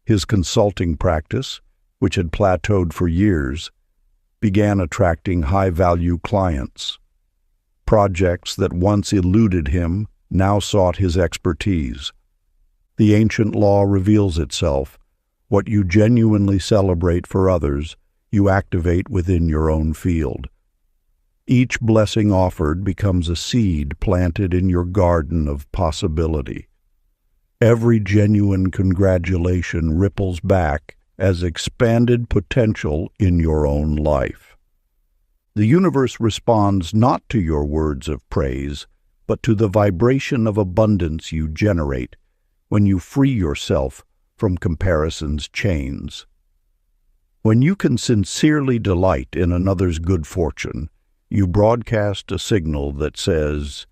His consulting practice, which had plateaued for years, began attracting high-value clients. Projects that once eluded him now sought his expertise. The ancient law reveals itself. What you genuinely celebrate for others, you activate within your own field. Each blessing offered becomes a seed planted in your garden of possibility. Every genuine congratulation ripples back as expanded potential in your own life. The universe responds not to your words of praise, but to the vibration of abundance you generate when you free yourself from comparison's chains. When you can sincerely delight in another's good fortune, you broadcast a signal that says,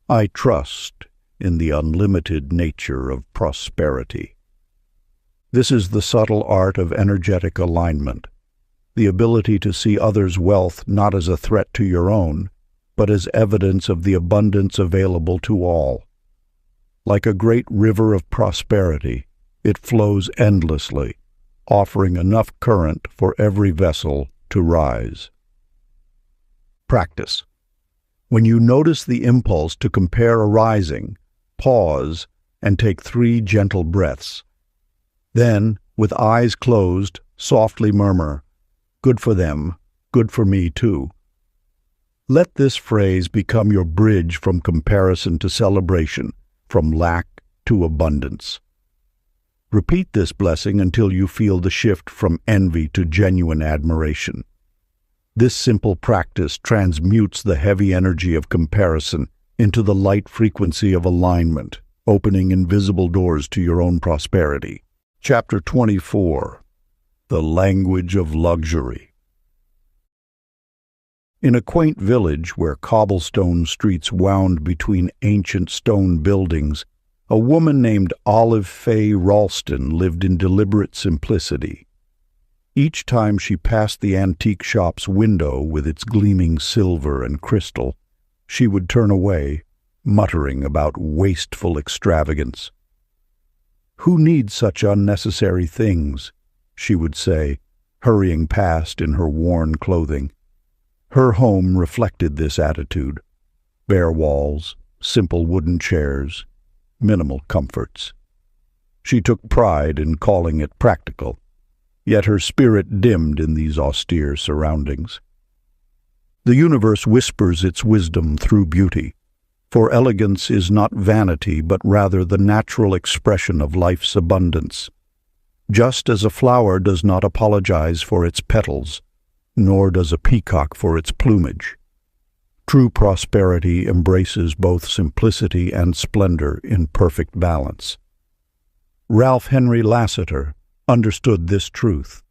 "I trust in the unlimited nature of prosperity." This is the subtle art of energetic alignment, the ability to see others' wealth not as a threat to your own, but as evidence of the abundance available to all. Like a great river of prosperity, it flows endlessly, offering enough current for every vessel to rise. Practice. When you notice the impulse to compare arising, pause and take 3 gentle breaths. Then, with eyes closed, softly murmur, "Good for them, good for me too." Let this phrase become your bridge from comparison to celebration, from lack to abundance. Repeat this blessing until you feel the shift from envy to genuine admiration. This simple practice transmutes the heavy energy of comparison into the light frequency of alignment, opening invisible doors to your own prosperity. Chapter 24. The Language of Luxury. In a quaint village where cobblestone streets wound between ancient stone buildings, a woman named Olive Fay Ralston lived in deliberate simplicity. Each time she passed the antique shop's window with its gleaming silver and crystal, she would turn away, muttering about wasteful extravagance. "Who needs such unnecessary things?" she would say, hurrying past in her worn clothing. Her home reflected this attitude: bare walls, simple wooden chairs, minimal comforts. She took pride in calling it practical, yet her spirit dimmed in these austere surroundings. The universe whispers its wisdom through beauty, for elegance is not vanity but rather the natural expression of life's abundance. Just as a flower does not apologize for its petals, nor does a peacock for its plumage. True prosperity embraces both simplicity and splendor in perfect balance. Ralph Henry Lassiter understood this truth.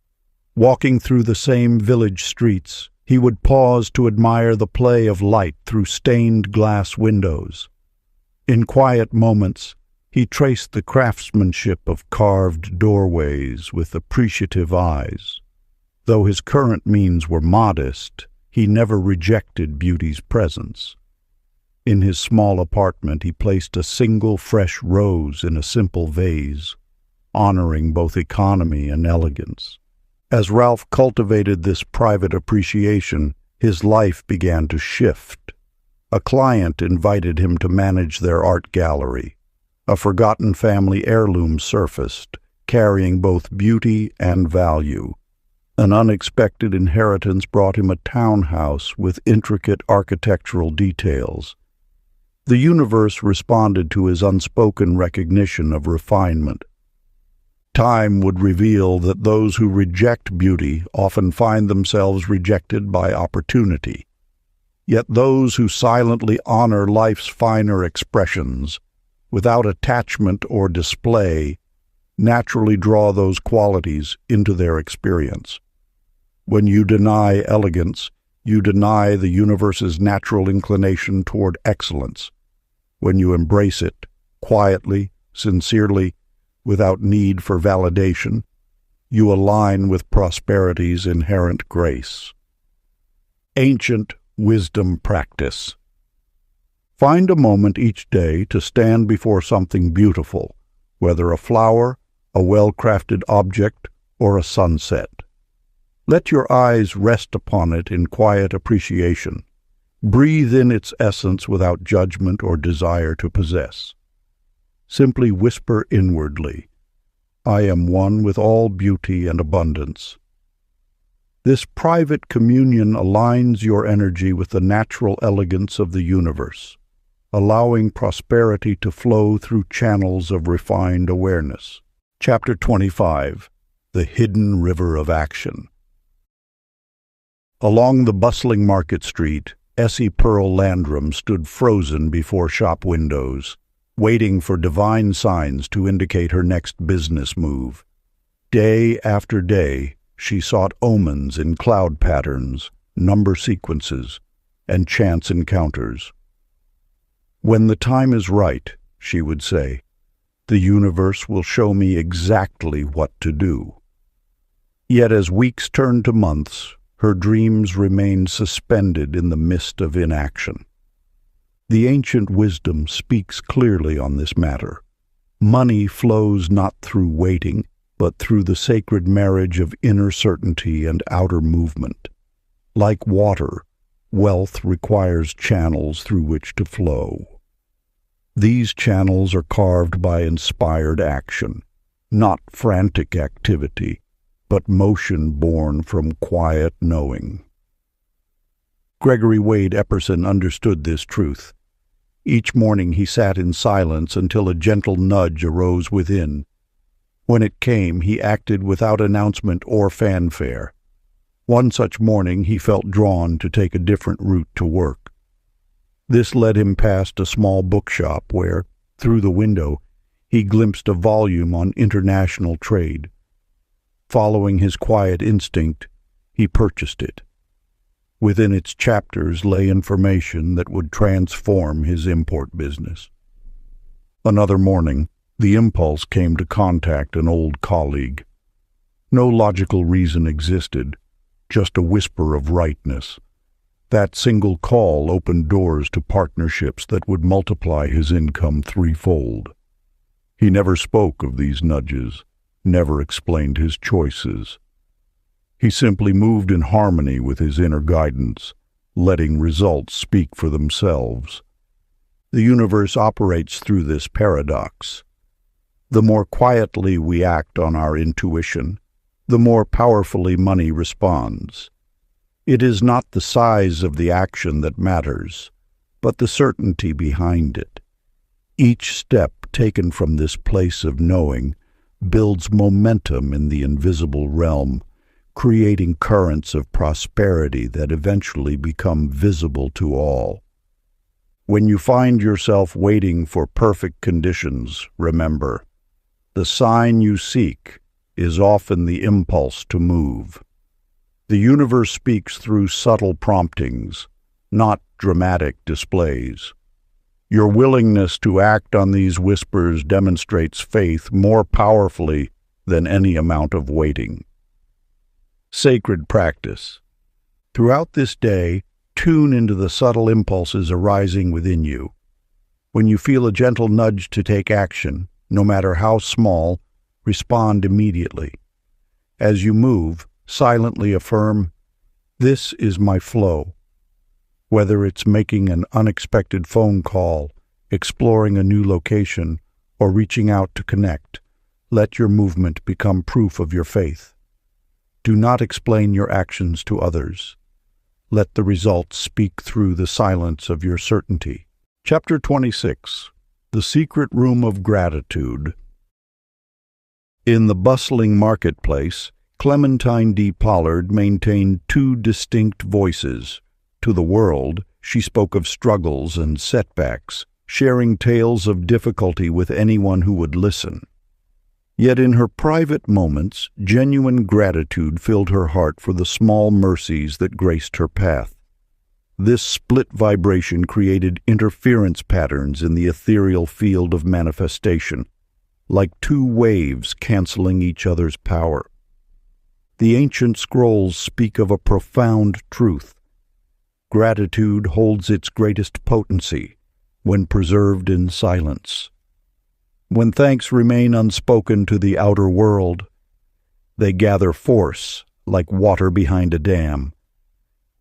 Walking through the same village streets, he would pause to admire the play of light through stained glass windows. In quiet moments, he traced the craftsmanship of carved doorways with appreciative eyes. Though his current means were modest, he never rejected beauty's presence. In his small apartment, he placed a single fresh rose in a simple vase, honoring both economy and elegance. As Ralph cultivated this private appreciation, his life began to shift. A client invited him to manage their art gallery. A forgotten family heirloom surfaced, carrying both beauty and value. An unexpected inheritance brought him a townhouse with intricate architectural details. The universe responded to his unspoken recognition of refinement. Time would reveal that those who reject beauty often find themselves rejected by opportunity. Yet those who silently honor life's finer expressions, without attachment or display, naturally draw those qualities into their experience. When you deny elegance, you deny the universe's natural inclination toward excellence. When you embrace it, quietly, sincerely, without need for validation, you align with prosperity's inherent grace. Ancient wisdom practice. Find a moment each day to stand before something beautiful, whether a flower, a well-crafted object, or a sunset. Let your eyes rest upon it in quiet appreciation. Breathe in its essence without judgment or desire to possess. Simply whisper inwardly, "I am one with all beauty and abundance." This private communion aligns your energy with the natural elegance of the universe, allowing prosperity to flow through channels of refined awareness. Chapter 25. The Hidden River of Action. Along the bustling market street, Essie Pearl Landrum stood frozen before shop windows, waiting for divine signs to indicate her next business move. Day after day, she sought omens in cloud patterns, number sequences, and chance encounters. "When the time is right," she would say, The universe will show me exactly what to do. Yet as weeks turned to months, her dreams remained suspended in the mist of inaction. The ancient wisdom speaks clearly on this matter. Money flows not through waiting, but through the sacred marriage of inner certainty and outer movement. Like water, wealth requires channels through which to flow. These channels are carved by inspired action, not frantic activity, but motion born from quiet knowing. Gregory Wade Epperson understood this truth. Each morning he sat in silence until a gentle nudge arose within. When it came, he acted without announcement or fanfare. One such morning he felt drawn to take a different route to work. This led him past a small bookshop where, through the window, he glimpsed a volume on international trade. Following his quiet instinct, he purchased it. Within its chapters lay information that would transform his import business. Another morning, the impulse came to contact an old colleague. No logical reason existed, just a whisper of rightness. That single call opened doors to partnerships that would multiply his income threefold. He never spoke of these nudges, never explained his choices. He simply moved in harmony with his inner guidance, letting results speak for themselves. The universe operates through this paradox. The more quietly we act on our intuition, the more powerfully money responds. It is not the size of the action that matters, but the certainty behind it. Each step taken from this place of knowing builds momentum in the invisible realm, creating currents of prosperity that eventually become visible to all. When you find yourself waiting for perfect conditions, remember, the sign you seek is often the impulse to move. The universe speaks through subtle promptings, not dramatic displays. Your willingness to act on these whispers demonstrates faith more powerfully than any amount of waiting. Sacred practice. Throughout this day, tune into the subtle impulses arising within you. When you feel a gentle nudge to take action, no matter how small, respond immediately. As you move, silently affirm, "This is my flow." Whether it's making an unexpected phone call, exploring a new location, or reaching out to connect, let your movement become proof of your faith. Do not explain your actions to others. Let the results speak through the silence of your certainty. Chapter 26. The Secret Room of Gratitude. In the bustling marketplace, Clementine D. Pollard maintained two distinct voices. To the world, she spoke of struggles and setbacks, sharing tales of difficulty with anyone who would listen. Yet in her private moments, genuine gratitude filled her heart for the small mercies that graced her path. This split vibration created interference patterns in the ethereal field of manifestation, like two waves canceling each other's power. The ancient scrolls speak of a profound truth. Gratitude holds its greatest potency when preserved in silence. When thanks remain unspoken to the outer world, they gather force like water behind a dam,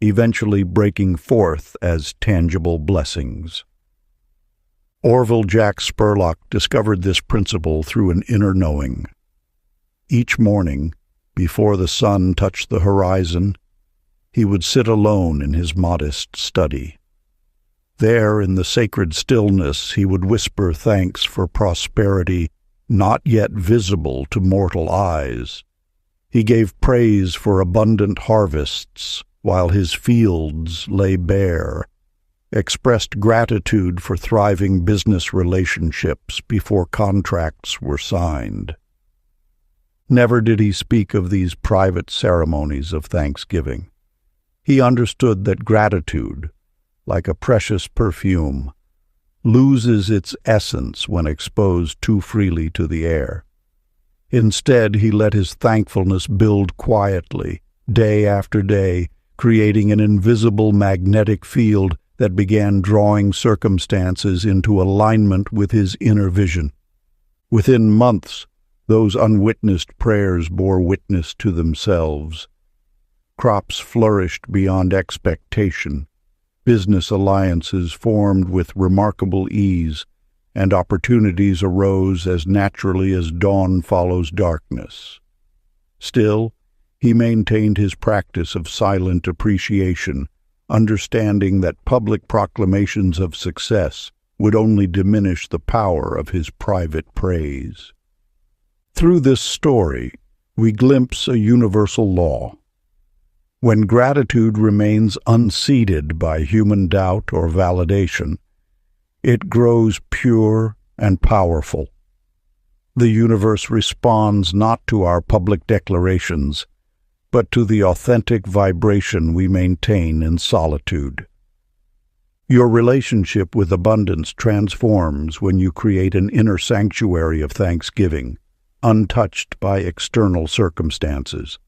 eventually breaking forth as tangible blessings. Orville Jack Spurlock discovered this principle through an inner knowing. Each morning, before the sun touched the horizon, he would sit alone in his modest study. There, in the sacred stillness, he would whisper thanks for prosperity not yet visible to mortal eyes. He gave praise for abundant harvests while his fields lay bare, expressed gratitude for thriving business relationships before contracts were signed. Never did he speak of these private ceremonies of thanksgiving. He understood that gratitude, like a precious perfume, loses its essence when exposed too freely to the air. Instead, he let his thankfulness build quietly, day after day, creating an invisible magnetic field that began drawing circumstances into alignment with his inner vision. Within months, those unwitnessed prayers bore witness to themselves. Crops flourished beyond expectation. Business alliances formed with remarkable ease, and opportunities arose as naturally as dawn follows darkness. Still, he maintained his practice of silent appreciation, understanding that public proclamations of success would only diminish the power of his private praise. Through this story, we glimpse a universal law. When gratitude remains unseeded by human doubt or validation, it grows pure and powerful. The universe responds not to our public declarations, but to the authentic vibration we maintain in solitude. Your relationship with abundance transforms when you create an inner sanctuary of thanksgiving, untouched by external circumstances.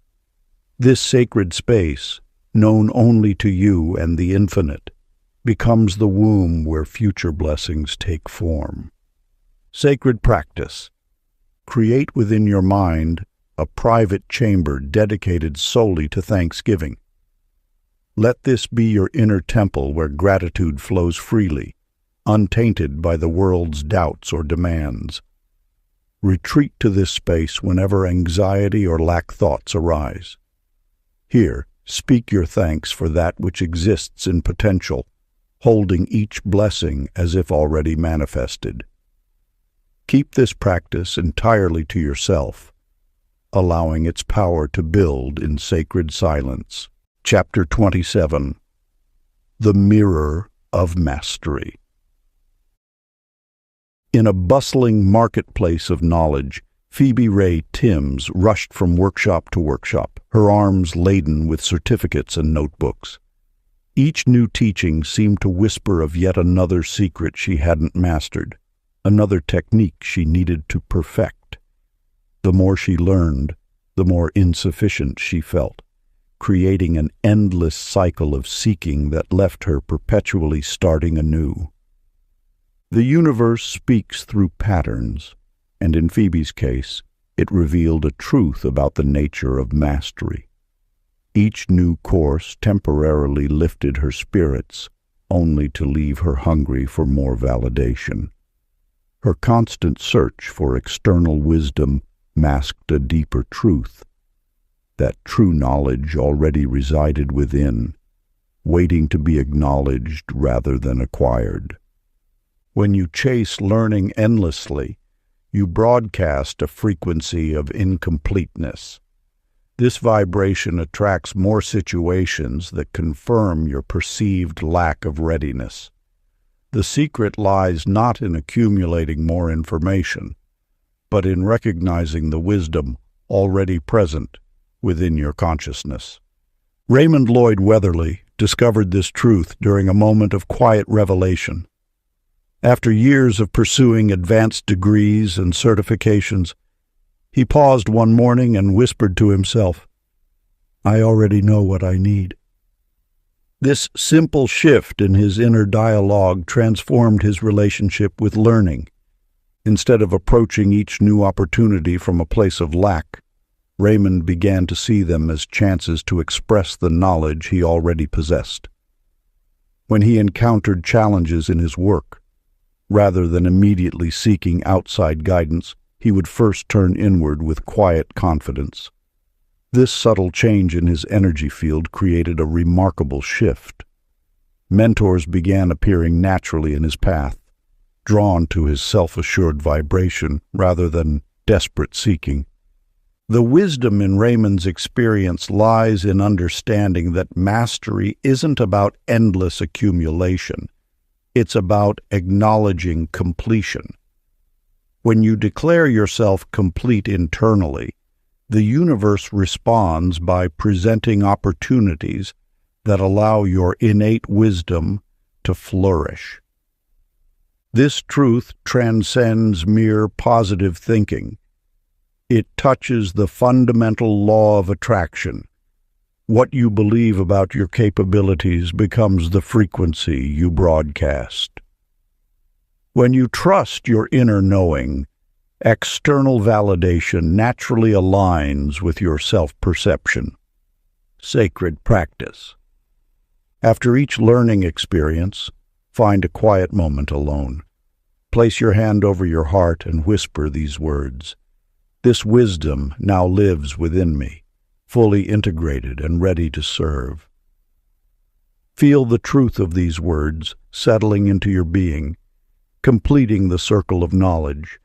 This sacred space, known only to you and the infinite, becomes the womb where future blessings take form. Sacred practice. Create within your mind a private chamber dedicated solely to thanksgiving. Let this be your inner temple where gratitude flows freely, untainted by the world's doubts or demands. Retreat to this space whenever anxiety or lack thoughts arise. Here, speak your thanks for that which exists in potential, holding each blessing as if already manifested. Keep this practice entirely to yourself, allowing its power to build in sacred silence. Chapter 27. The Mirror of Mastery. In a bustling marketplace of knowledge, Phoebe Ray Timms rushed from workshop to workshop, her arms laden with certificates and notebooks. Each new teaching seemed to whisper of yet another secret she hadn't mastered, another technique she needed to perfect. The more she learned, the more insufficient she felt, creating an endless cycle of seeking that left her perpetually starting anew. The universe speaks through patterns, and in Phoebe's case, it revealed a truth about the nature of mastery. Each new course temporarily lifted her spirits, only to leave her hungry for more validation. Her constant search for external wisdom masked a deeper truth. That true knowledge already resided within, waiting to be acknowledged rather than acquired. When you chase learning endlessly, you broadcast a frequency of incompleteness. This vibration attracts more situations that confirm your perceived lack of readiness. The secret lies not in accumulating more information, but in recognizing the wisdom already present within your consciousness. Raymond Lloyd Weatherly discovered this truth during a moment of quiet revelation. After years of pursuing advanced degrees and certifications, he paused one morning and whispered to himself, "I already know what I need." This simple shift in his inner dialogue transformed his relationship with learning. Instead of approaching each new opportunity from a place of lack, Raymond began to see them as chances to express the knowledge he already possessed. When he encountered challenges in his work, rather than immediately seeking outside guidance, he would first turn inward with quiet confidence. This subtle change in his energy field created a remarkable shift. Mentors began appearing naturally in his path, drawn to his self-assured vibration rather than desperate seeking. The wisdom in Raymond's experience lies in understanding that mastery isn't about endless accumulation. It's about acknowledging completion. When you declare yourself complete internally, the universe responds by presenting opportunities that allow your innate wisdom to flourish. This truth transcends mere positive thinking. It touches the fundamental law of attraction. What you believe about your capabilities becomes the frequency you broadcast. When you trust your inner knowing, external validation naturally aligns with your self-perception. Sacred practice. After each learning experience, find a quiet moment alone. Place your hand over your heart and whisper these words. This wisdom now lives within me, fully integrated and ready to serve. Feel the truth of these words settling into your being, completing the circle of knowledge.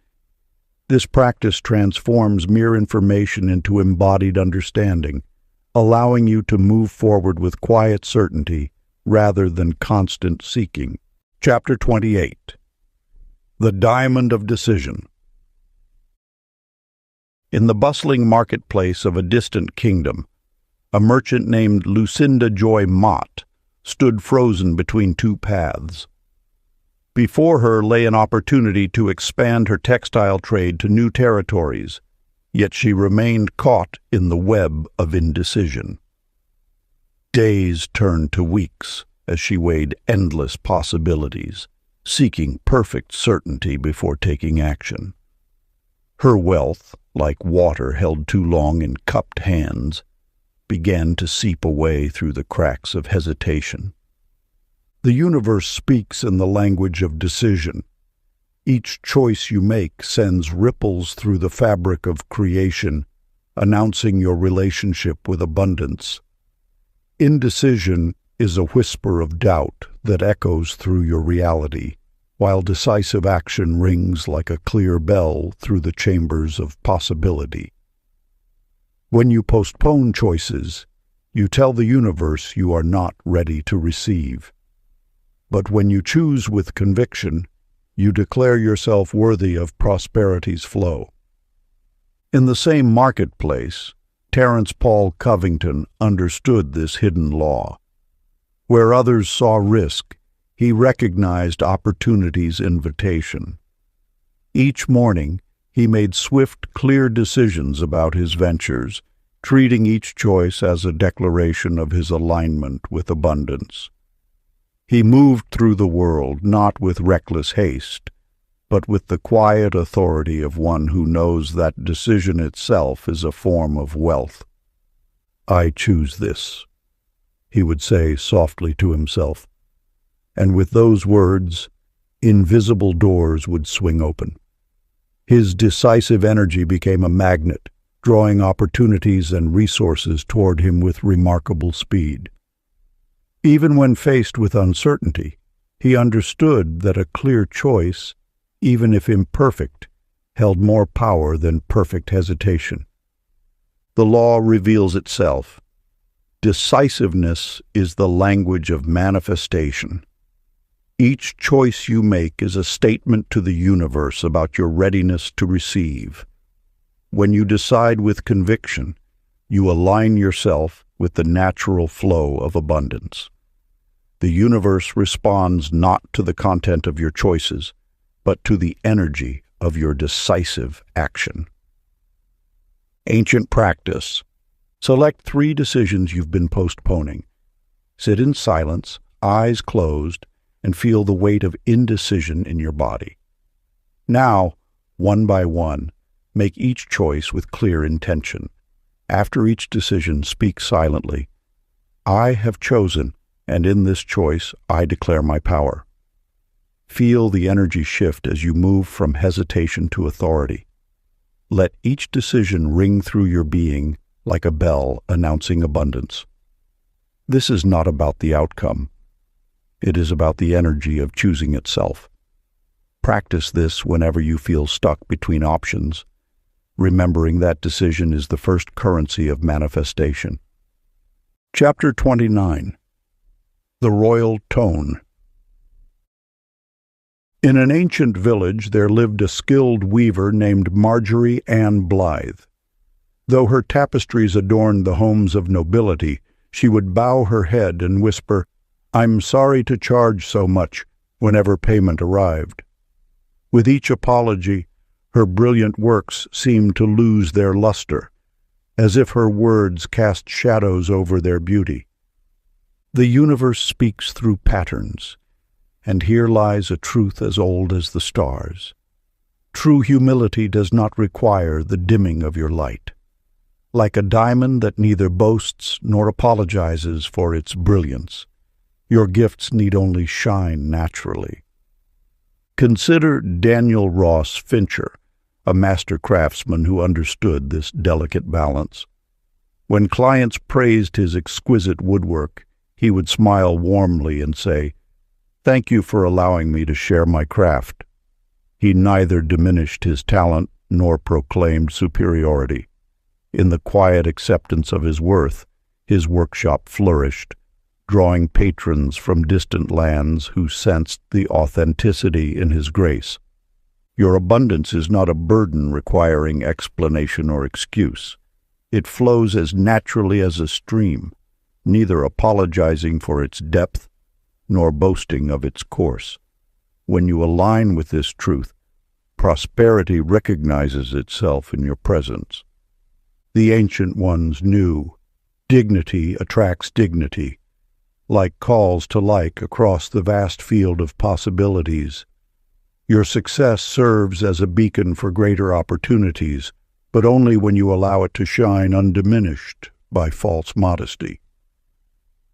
This practice transforms mere information into embodied understanding, allowing you to move forward with quiet certainty rather than constant seeking. Chapter 28. The Diamond of Decision. In the bustling marketplace of a distant kingdom, a merchant named Lucinda Joy Mott stood frozen between two paths. Before her lay an opportunity to expand her textile trade to new territories, yet she remained caught in the web of indecision. Days turned to weeks as she weighed endless possibilities, seeking perfect certainty before taking action. Her wealth, like water held too long in cupped hands, began to seep away through the cracks of hesitation. The universe speaks in the language of decision. Each choice you make sends ripples through the fabric of creation, announcing your relationship with abundance. Indecision is a whisper of doubt that echoes through your reality, while decisive action rings like a clear bell through the chambers of possibility. When you postpone choices, you tell the universe you are not ready to receive. But when you choose with conviction, you declare yourself worthy of prosperity's flow. In the same marketplace, Terence Paul Covington understood this hidden law. Where others saw risk, he recognized opportunity's invitation. Each morning, he made swift, clear decisions about his ventures, treating each choice as a declaration of his alignment with abundance. He moved through the world not with reckless haste, but with the quiet authority of one who knows that decision itself is a form of wealth. "I choose this," he would say softly to himself. And with those words, invisible doors would swing open. His decisive energy became a magnet, drawing opportunities and resources toward him with remarkable speed. Even when faced with uncertainty, he understood that a clear choice, even if imperfect, held more power than perfect hesitation. The law reveals itself. Decisiveness is the language of manifestation. Each choice you make is a statement to the universe about your readiness to receive. When you decide with conviction, you align yourself with the natural flow of abundance. The universe responds not to the content of your choices, but to the energy of your decisive action. Ancient practice. Select 3 decisions you've been postponing. Sit in silence, eyes closed, and feel the weight of indecision in your body. Now, one by one, make each choice with clear intention. After each decision, speak silently. "I have chosen, and in this choice I declare my power." Feel the energy shift as you move from hesitation to authority. Let each decision ring through your being like a bell announcing abundance. This is not about the outcome. It is about the energy of choosing itself. Practice this whenever you feel stuck between options, remembering that decision is the first currency of manifestation. Chapter 29. The Royal Tone. In an ancient village there lived a skilled weaver named Marjorie Ann Blythe. Though her tapestries adorned the homes of nobility, she would bow her head and whisper, "I'm sorry to charge so much," whenever payment arrived. With each apology, her brilliant works seemed to lose their luster, as if her words cast shadows over their beauty. The universe speaks through patterns, and here lies a truth as old as the stars. True humility does not require the dimming of your light. Like a diamond that neither boasts nor apologizes for its brilliance, your gifts need only shine naturally. Consider Daniel Ross Fincher, a master craftsman who understood this delicate balance. When clients praised his exquisite woodwork, he would smile warmly and say, "Thank you for allowing me to share my craft." He neither diminished his talent nor proclaimed superiority. In the quiet acceptance of his worth, his workshop flourished, drawing patrons from distant lands who sensed the authenticity in his grace. Your abundance is not a burden requiring explanation or excuse. It flows as naturally as a stream, neither apologizing for its depth nor boasting of its course. When you align with this truth, prosperity recognizes itself in your presence. The ancient ones knew, dignity attracts dignity, like calls to like across the vast field of possibilities. Your success serves as a beacon for greater opportunities, but only when you allow it to shine undiminished by false modesty.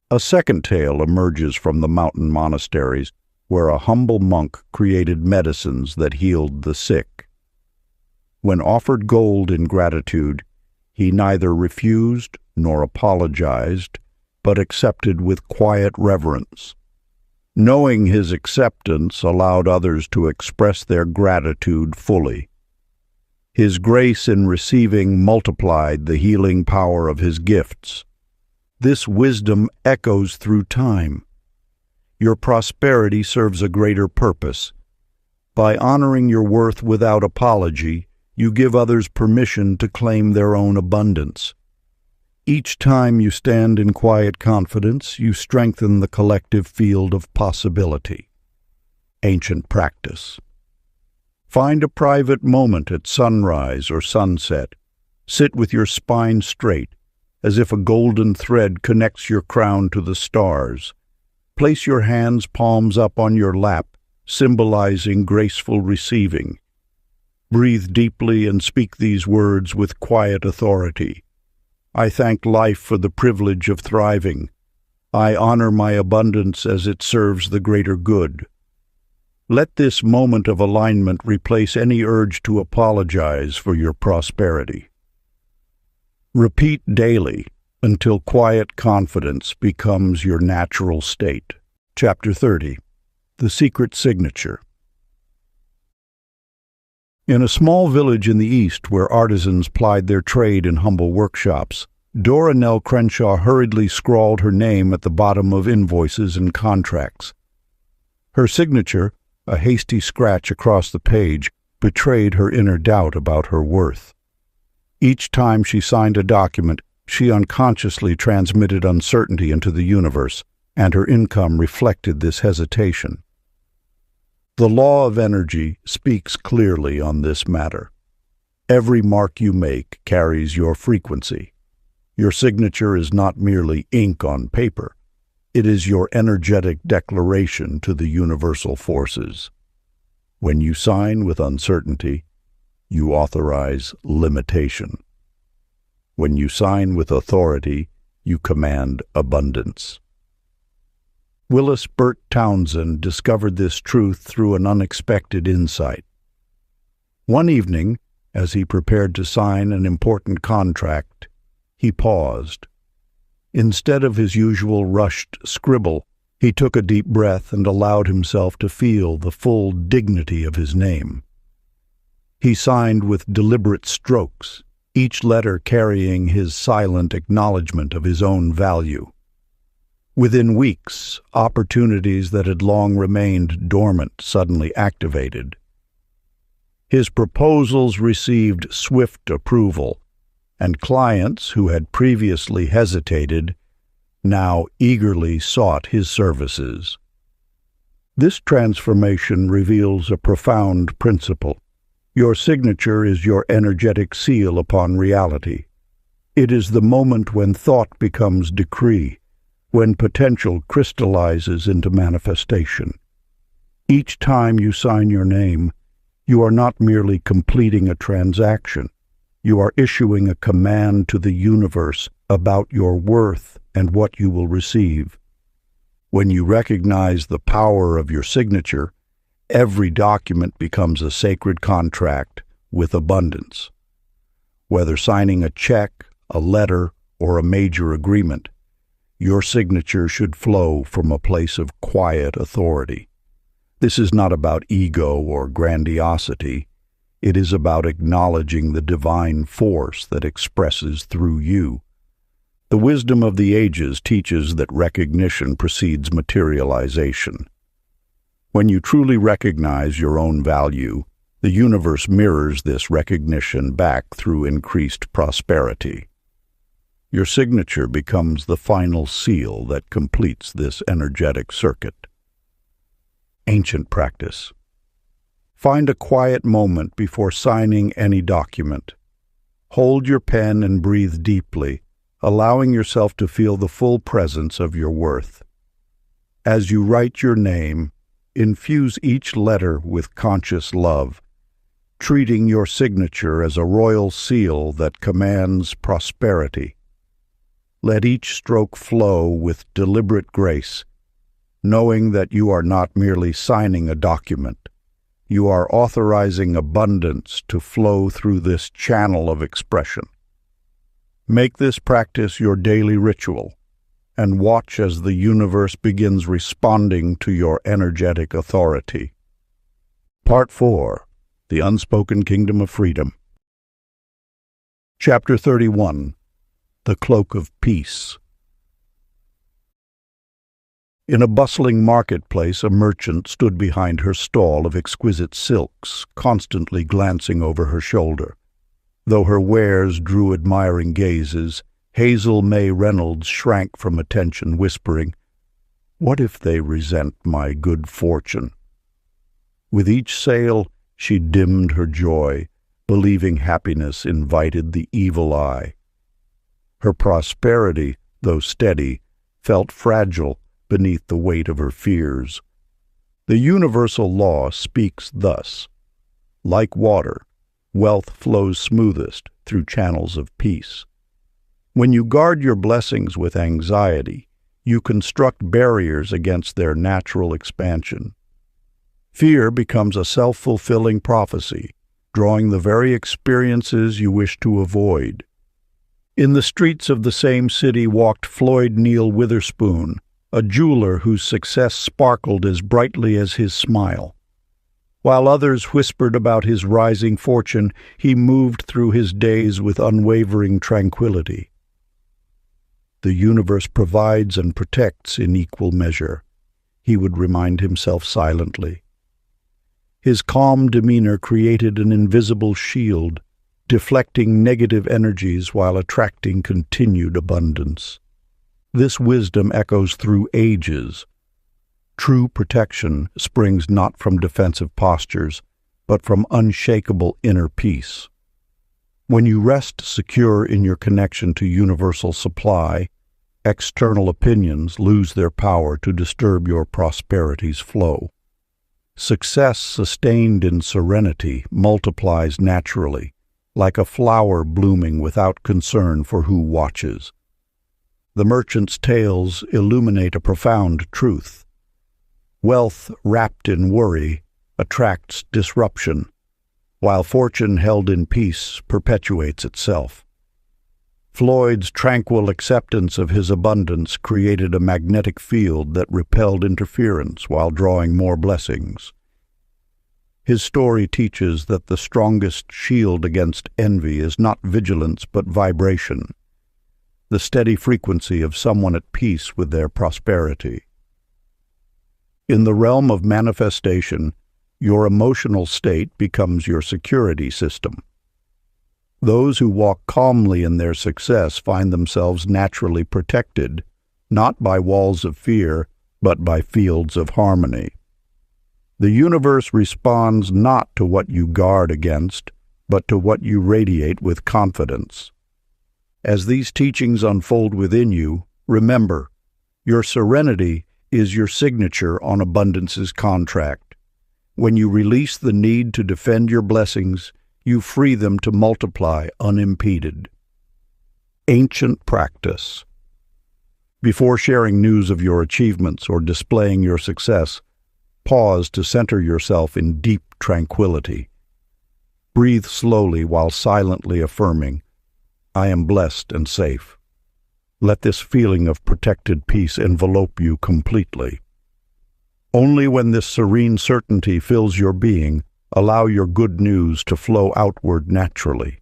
A second tale emerges from the mountain monasteries, where a humble monk created medicines that healed the sick. When offered gold in gratitude, he neither refused nor apologized, but accepted with quiet reverence. Knowing his acceptance allowed others to express their gratitude fully. His grace in receiving multiplied the healing power of his gifts. This wisdom echoes through time. Your prosperity serves a greater purpose. By honoring your worth without apology, you give others permission to claim their own abundance. Each time you stand in quiet confidence, you strengthen the collective field of possibility. Ancient practice. Find a private moment at sunrise or sunset. Sit with your spine straight, as if a golden thread connects your crown to the stars. Place your hands palms up on your lap, symbolizing graceful receiving. Breathe deeply and speak these words with quiet authority. I thank life for the privilege of thriving. I honor my abundance as it serves the greater good. Let this moment of alignment replace any urge to apologize for your prosperity. Repeat daily until quiet confidence becomes your natural state. Chapter 30. The Secret Signature. In a small village in the East where artisans plied their trade in humble workshops, Dora Nell Crenshaw hurriedly scrawled her name at the bottom of invoices and contracts. Her signature, a hasty scratch across the page, betrayed her inner doubt about her worth. Each time she signed a document, she unconsciously transmitted uncertainty into the universe, and her income reflected this hesitation. The law of energy speaks clearly on this matter. Every mark you make carries your frequency. Your signature is not merely ink on paper. It is your energetic declaration to the universal forces. When you sign with uncertainty, you authorize limitation. When you sign with authority, you command abundance. Willis Burt Townsend discovered this truth through an unexpected insight. One evening, as he prepared to sign an important contract, he paused. Instead of his usual rushed scribble, he took a deep breath and allowed himself to feel the full dignity of his name. He signed with deliberate strokes, each letter carrying his silent acknowledgement of his own value. Within weeks, opportunities that had long remained dormant suddenly activated. His proposals received swift approval, and clients who had previously hesitated now eagerly sought his services. This transformation reveals a profound principle. Your signature is your energetic seal upon reality. It is the moment when thought becomes decree, when potential crystallizes into manifestation. Each time you sign your name, you are not merely completing a transaction. You are issuing a command to the universe about your worth and what you will receive. When you recognize the power of your signature, every document becomes a sacred contract with abundance. Whether signing a check, a letter, or a major agreement, your signature should flow from a place of quiet authority. This is not about ego or grandiosity. It is about acknowledging the divine force that expresses through you. The wisdom of the ages teaches that recognition precedes materialization. When you truly recognize your own value, the universe mirrors this recognition back through increased prosperity. Your signature becomes the final seal that completes this energetic circuit. Ancient practice. Find a quiet moment before signing any document. Hold your pen and breathe deeply, allowing yourself to feel the full presence of your worth. As you write your name, infuse each letter with conscious love, treating your signature as a royal seal that commands prosperity. Let each stroke flow with deliberate grace, knowing that you are not merely signing a document. You are authorizing abundance to flow through this channel of expression. Make this practice your daily ritual, and watch as the universe begins responding to your energetic authority. Part 4. The Unspoken Kingdom of Freedom. Chapter 31. The Cloak of Peace. In a bustling marketplace, a merchant stood behind her stall of exquisite silks, constantly glancing over her shoulder. Though her wares drew admiring gazes, Hazel May Reynolds shrank from attention, whispering, "What if they resent my good fortune?" With each sale, she dimmed her joy, believing happiness invited the evil eye. Her prosperity, though steady, felt fragile beneath the weight of her fears. The universal law speaks thus: like water, wealth flows smoothest through channels of peace. When you guard your blessings with anxiety, you construct barriers against their natural expansion. Fear becomes a self-fulfilling prophecy, drawing the very experiences you wish to avoid. In the streets of the same city walked Floyd Neal Witherspoon, a jeweler whose success sparkled as brightly as his smile. While others whispered about his rising fortune, he moved through his days with unwavering tranquility. The universe provides and protects in equal measure, he would remind himself silently. His calm demeanor created an invisible shield, deflecting negative energies while attracting continued abundance. This wisdom echoes through ages. True protection springs not from defensive postures, but from unshakable inner peace. When you rest secure in your connection to universal supply, external opinions lose their power to disturb your prosperity's flow. Success sustained in serenity multiplies naturally, like a flower blooming without concern for who watches. The merchant's tales illuminate a profound truth. Wealth wrapped in worry attracts disruption, while fortune held in peace perpetuates itself. Floyd's tranquil acceptance of his abundance created a magnetic field that repelled interference while drawing more blessings. His story teaches that the strongest shield against envy is not vigilance but vibration, the steady frequency of someone at peace with their prosperity. In the realm of manifestation, your emotional state becomes your security system. Those who walk calmly in their success find themselves naturally protected, not by walls of fear, but by fields of harmony. The universe responds not to what you guard against, but to what you radiate with confidence. As these teachings unfold within you, remember, your serenity is your signature on abundance's contract. When you release the need to defend your blessings, you free them to multiply unimpeded. Ancient practice. Before sharing news of your achievements or displaying your success, pause to center yourself in deep tranquility. Breathe slowly while silently affirming, "I am blessed and safe." Let this feeling of protected peace envelope you completely. Only when this serene certainty fills your being, allow your good news to flow outward naturally.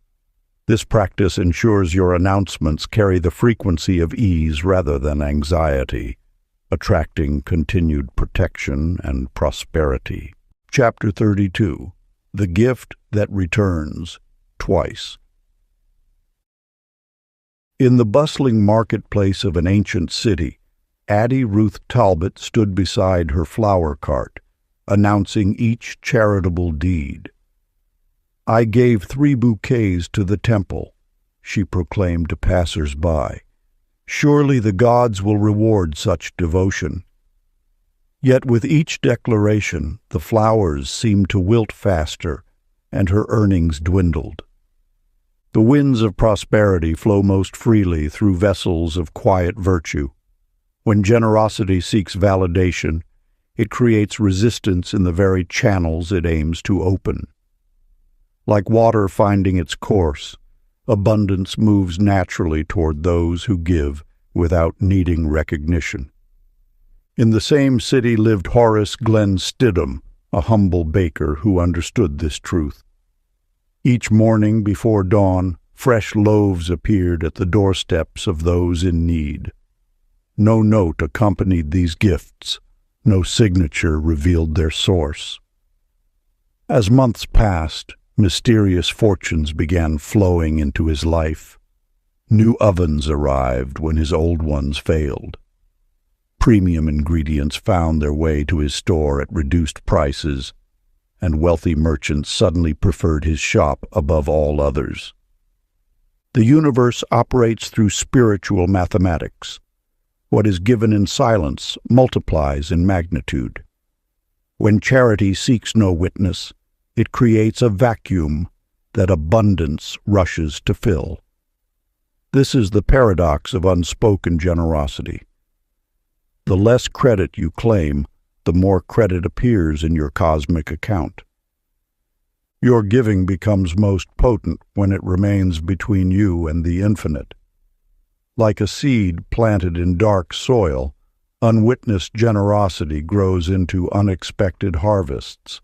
This practice ensures your announcements carry the frequency of ease rather than anxiety, attracting continued protection and prosperity. Chapter 32. The Gift That Returns Twice. In the bustling marketplace of an ancient city, Addie Ruth Talbot stood beside her flower cart, announcing each charitable deed. "I gave 3 bouquets to the temple," she proclaimed to passers-by. "Surely the gods will reward such devotion." Yet with each declaration, the flowers seemed to wilt faster, and her earnings dwindled. The winds of prosperity flow most freely through vessels of quiet virtue. When generosity seeks validation, it creates resistance in the very channels it aims to open. Like water finding its course, abundance moves naturally toward those who give without needing recognition. In the same city lived Horace Glenn Stidham, a humble baker who understood this truth. Each morning before dawn, fresh loaves appeared at the doorsteps of those in need. No note accompanied these gifts, no signature revealed their source. As months passed, mysterious fortunes began flowing into his life. New ovens arrived when his old ones failed. Premium ingredients found their way to his store at reduced prices, and wealthy merchants suddenly preferred his shop above all others. The universe operates through spiritual mathematics. What is given in silence multiplies in magnitude. When charity seeks no witness, it creates a vacuum that abundance rushes to fill. This is the paradox of unspoken generosity. The less credit you claim, the more credit appears in your cosmic account. Your giving becomes most potent when it remains between you and the infinite. Like a seed planted in dark soil, unwitnessed generosity grows into unexpected harvests.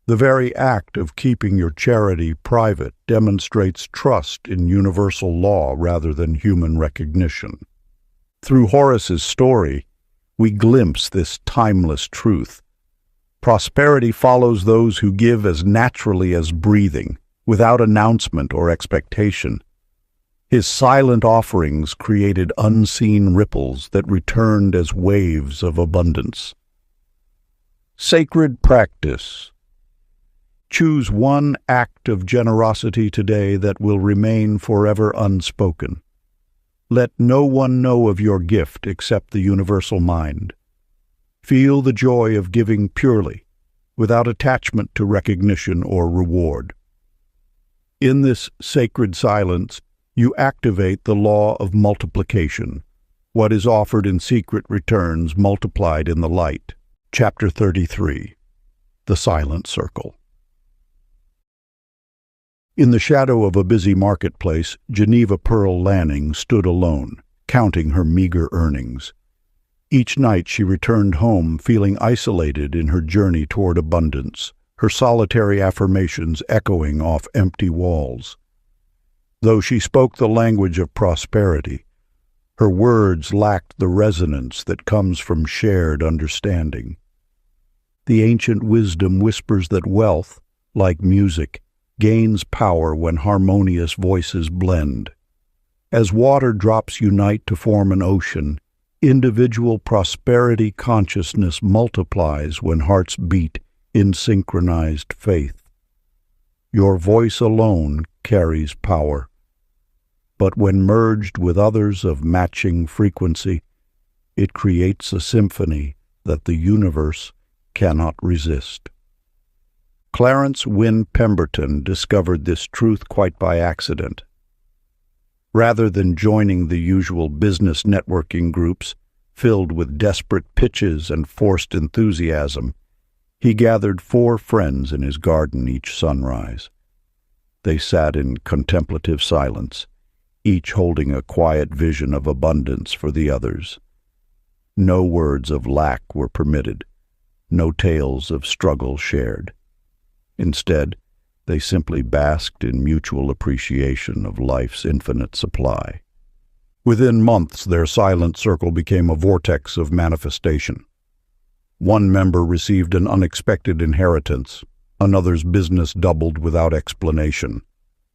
The very act of keeping your charity private demonstrates trust in universal law rather than human recognition. Through Horace's story, we glimpse this timeless truth. Prosperity follows those who give as naturally as breathing, without announcement or expectation. His silent offerings created unseen ripples that returned as waves of abundance. Sacred practice. Choose one act of generosity today that will remain forever unspoken. Let no one know of your gift except the universal mind. Feel the joy of giving purely, without attachment to recognition or reward. In this sacred silence, you activate the law of multiplication. What is offered in secret returns multiplied in the light. Chapter 33. The Silent Circle. In the shadow of a busy marketplace, Geneva Pearl Lanning stood alone, counting her meager earnings. Each night she returned home feeling isolated in her journey toward abundance, her solitary affirmations echoing off empty walls. Though she spoke the language of prosperity, her words lacked the resonance that comes from shared understanding. The ancient wisdom whispers that wealth, like music, gains power when harmonious voices blend. As water drops unite to form an ocean, individual prosperity consciousness multiplies when hearts beat in synchronized faith. Your voice alone carries power, but when merged with others of matching frequency, it creates a symphony that the universe cannot resist. Clarence Wynne Pemberton discovered this truth quite by accident. Rather than joining the usual business networking groups filled with desperate pitches and forced enthusiasm, he gathered 4 friends in his garden each sunrise. They sat in contemplative silence, each holding a quiet vision of abundance for the others. No words of lack were permitted, no tales of struggle shared. Instead, they simply basked in mutual appreciation of life's infinite supply. Within months, their silent circle became a vortex of manifestation. One member received an unexpected inheritance, another's business doubled without explanation,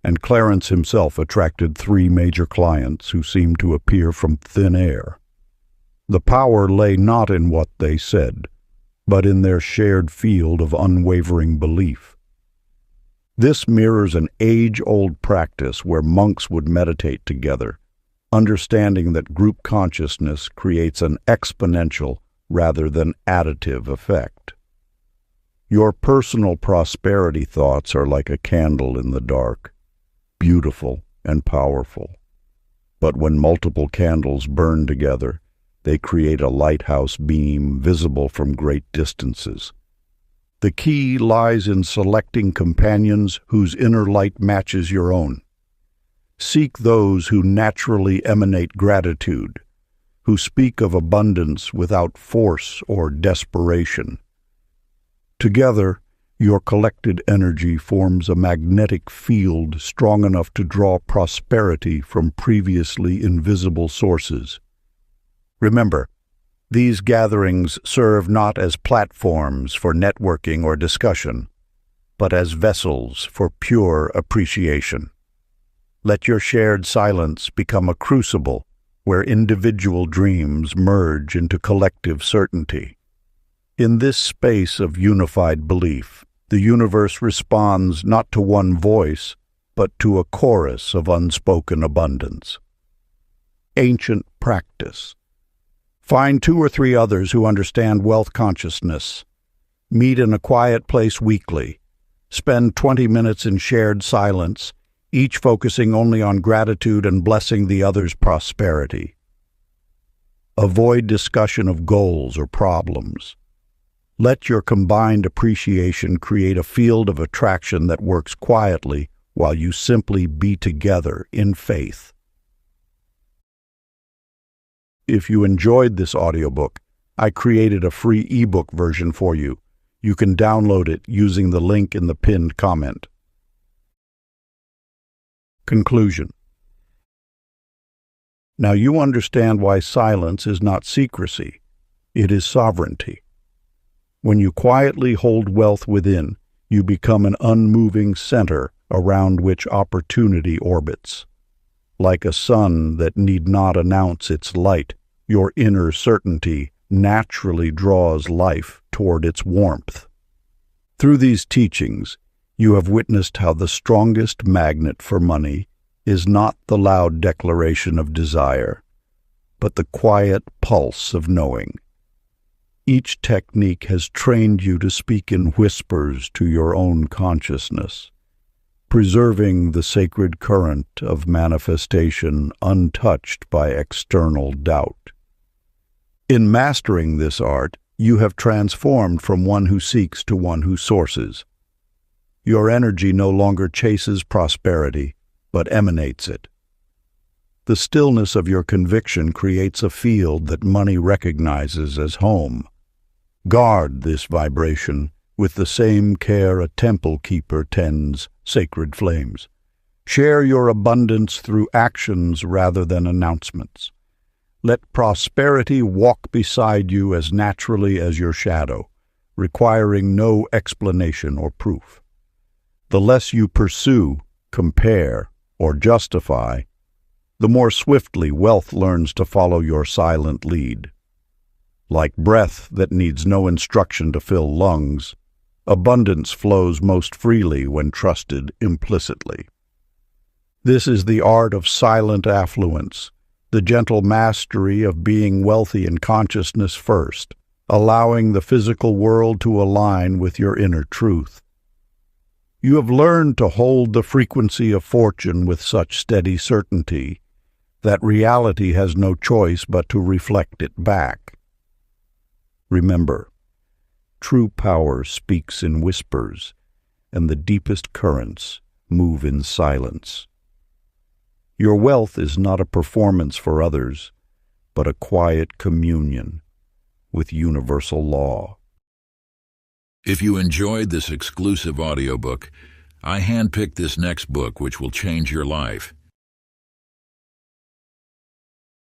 and Clarence himself attracted 3 major clients who seemed to appear from thin air. The power lay not in what they said, but in their shared field of unwavering belief. This mirrors an age-old practice where monks would meditate together, understanding that group consciousness creates an exponential rather than additive effect. Your personal prosperity thoughts are like a candle in the dark, beautiful and powerful. But when multiple candles burn together, they create a lighthouse beam visible from great distances. The key lies in selecting companions whose inner light matches your own. Seek those who naturally emanate gratitude, who speak of abundance without force or desperation. Together, your collected energy forms a magnetic field strong enough to draw prosperity from previously invisible sources. Remember, these gatherings serve not as platforms for networking or discussion, but as vessels for pure appreciation. Let your shared silence become a crucible where individual dreams merge into collective certainty. In this space of unified belief, the universe responds not to one voice, but to a chorus of unspoken abundance. Ancient practice. Find 2 or 3 others who understand wealth consciousness. Meet in a quiet place weekly. Spend 20 minutes in shared silence, each focusing only on gratitude and blessing the other's prosperity. Avoid discussion of goals or problems. Let your combined appreciation create a field of attraction that works quietly while you simply be together in faith. If you enjoyed this audiobook, I created a free ebook version for you. You can download it using the link in the pinned comment. Conclusion. Now you understand why silence is not secrecy. It is sovereignty. When you quietly hold wealth within, you become an unmoving center around which opportunity orbits. Like a sun that need not announce its light, your inner certainty naturally draws life toward its warmth. Through these teachings, you have witnessed how the strongest magnet for money is not the loud declaration of desire, but the quiet pulse of knowing. Each technique has trained you to speak in whispers to your own consciousness, preserving the sacred current of manifestation untouched by external doubt. In mastering this art, you have transformed from one who seeks to one who sources. Your energy no longer chases prosperity, but emanates it. The stillness of your conviction creates a field that money recognizes as home. Guard this vibration with the same care a temple keeper tends sacred flames. Share your abundance through actions rather than announcements. Let prosperity walk beside you as naturally as your shadow, requiring no explanation or proof. The less you pursue, compare, or justify, the more swiftly wealth learns to follow your silent lead. Like breath that needs no instruction to fill lungs, Abundance flows most freely when trusted implicitly. This is the art of silent affluence, the gentle mastery of being wealthy in consciousness first, allowing the physical world to align with your inner truth. You have learned to hold the frequency of fortune with such steady certainty that reality has no choice but to reflect it back. Remember, true power speaks in whispers, and the deepest currents move in silence. Your wealth is not a performance for others, but a quiet communion with universal law. If you enjoyed this exclusive audiobook, I handpicked this next book which will change your life.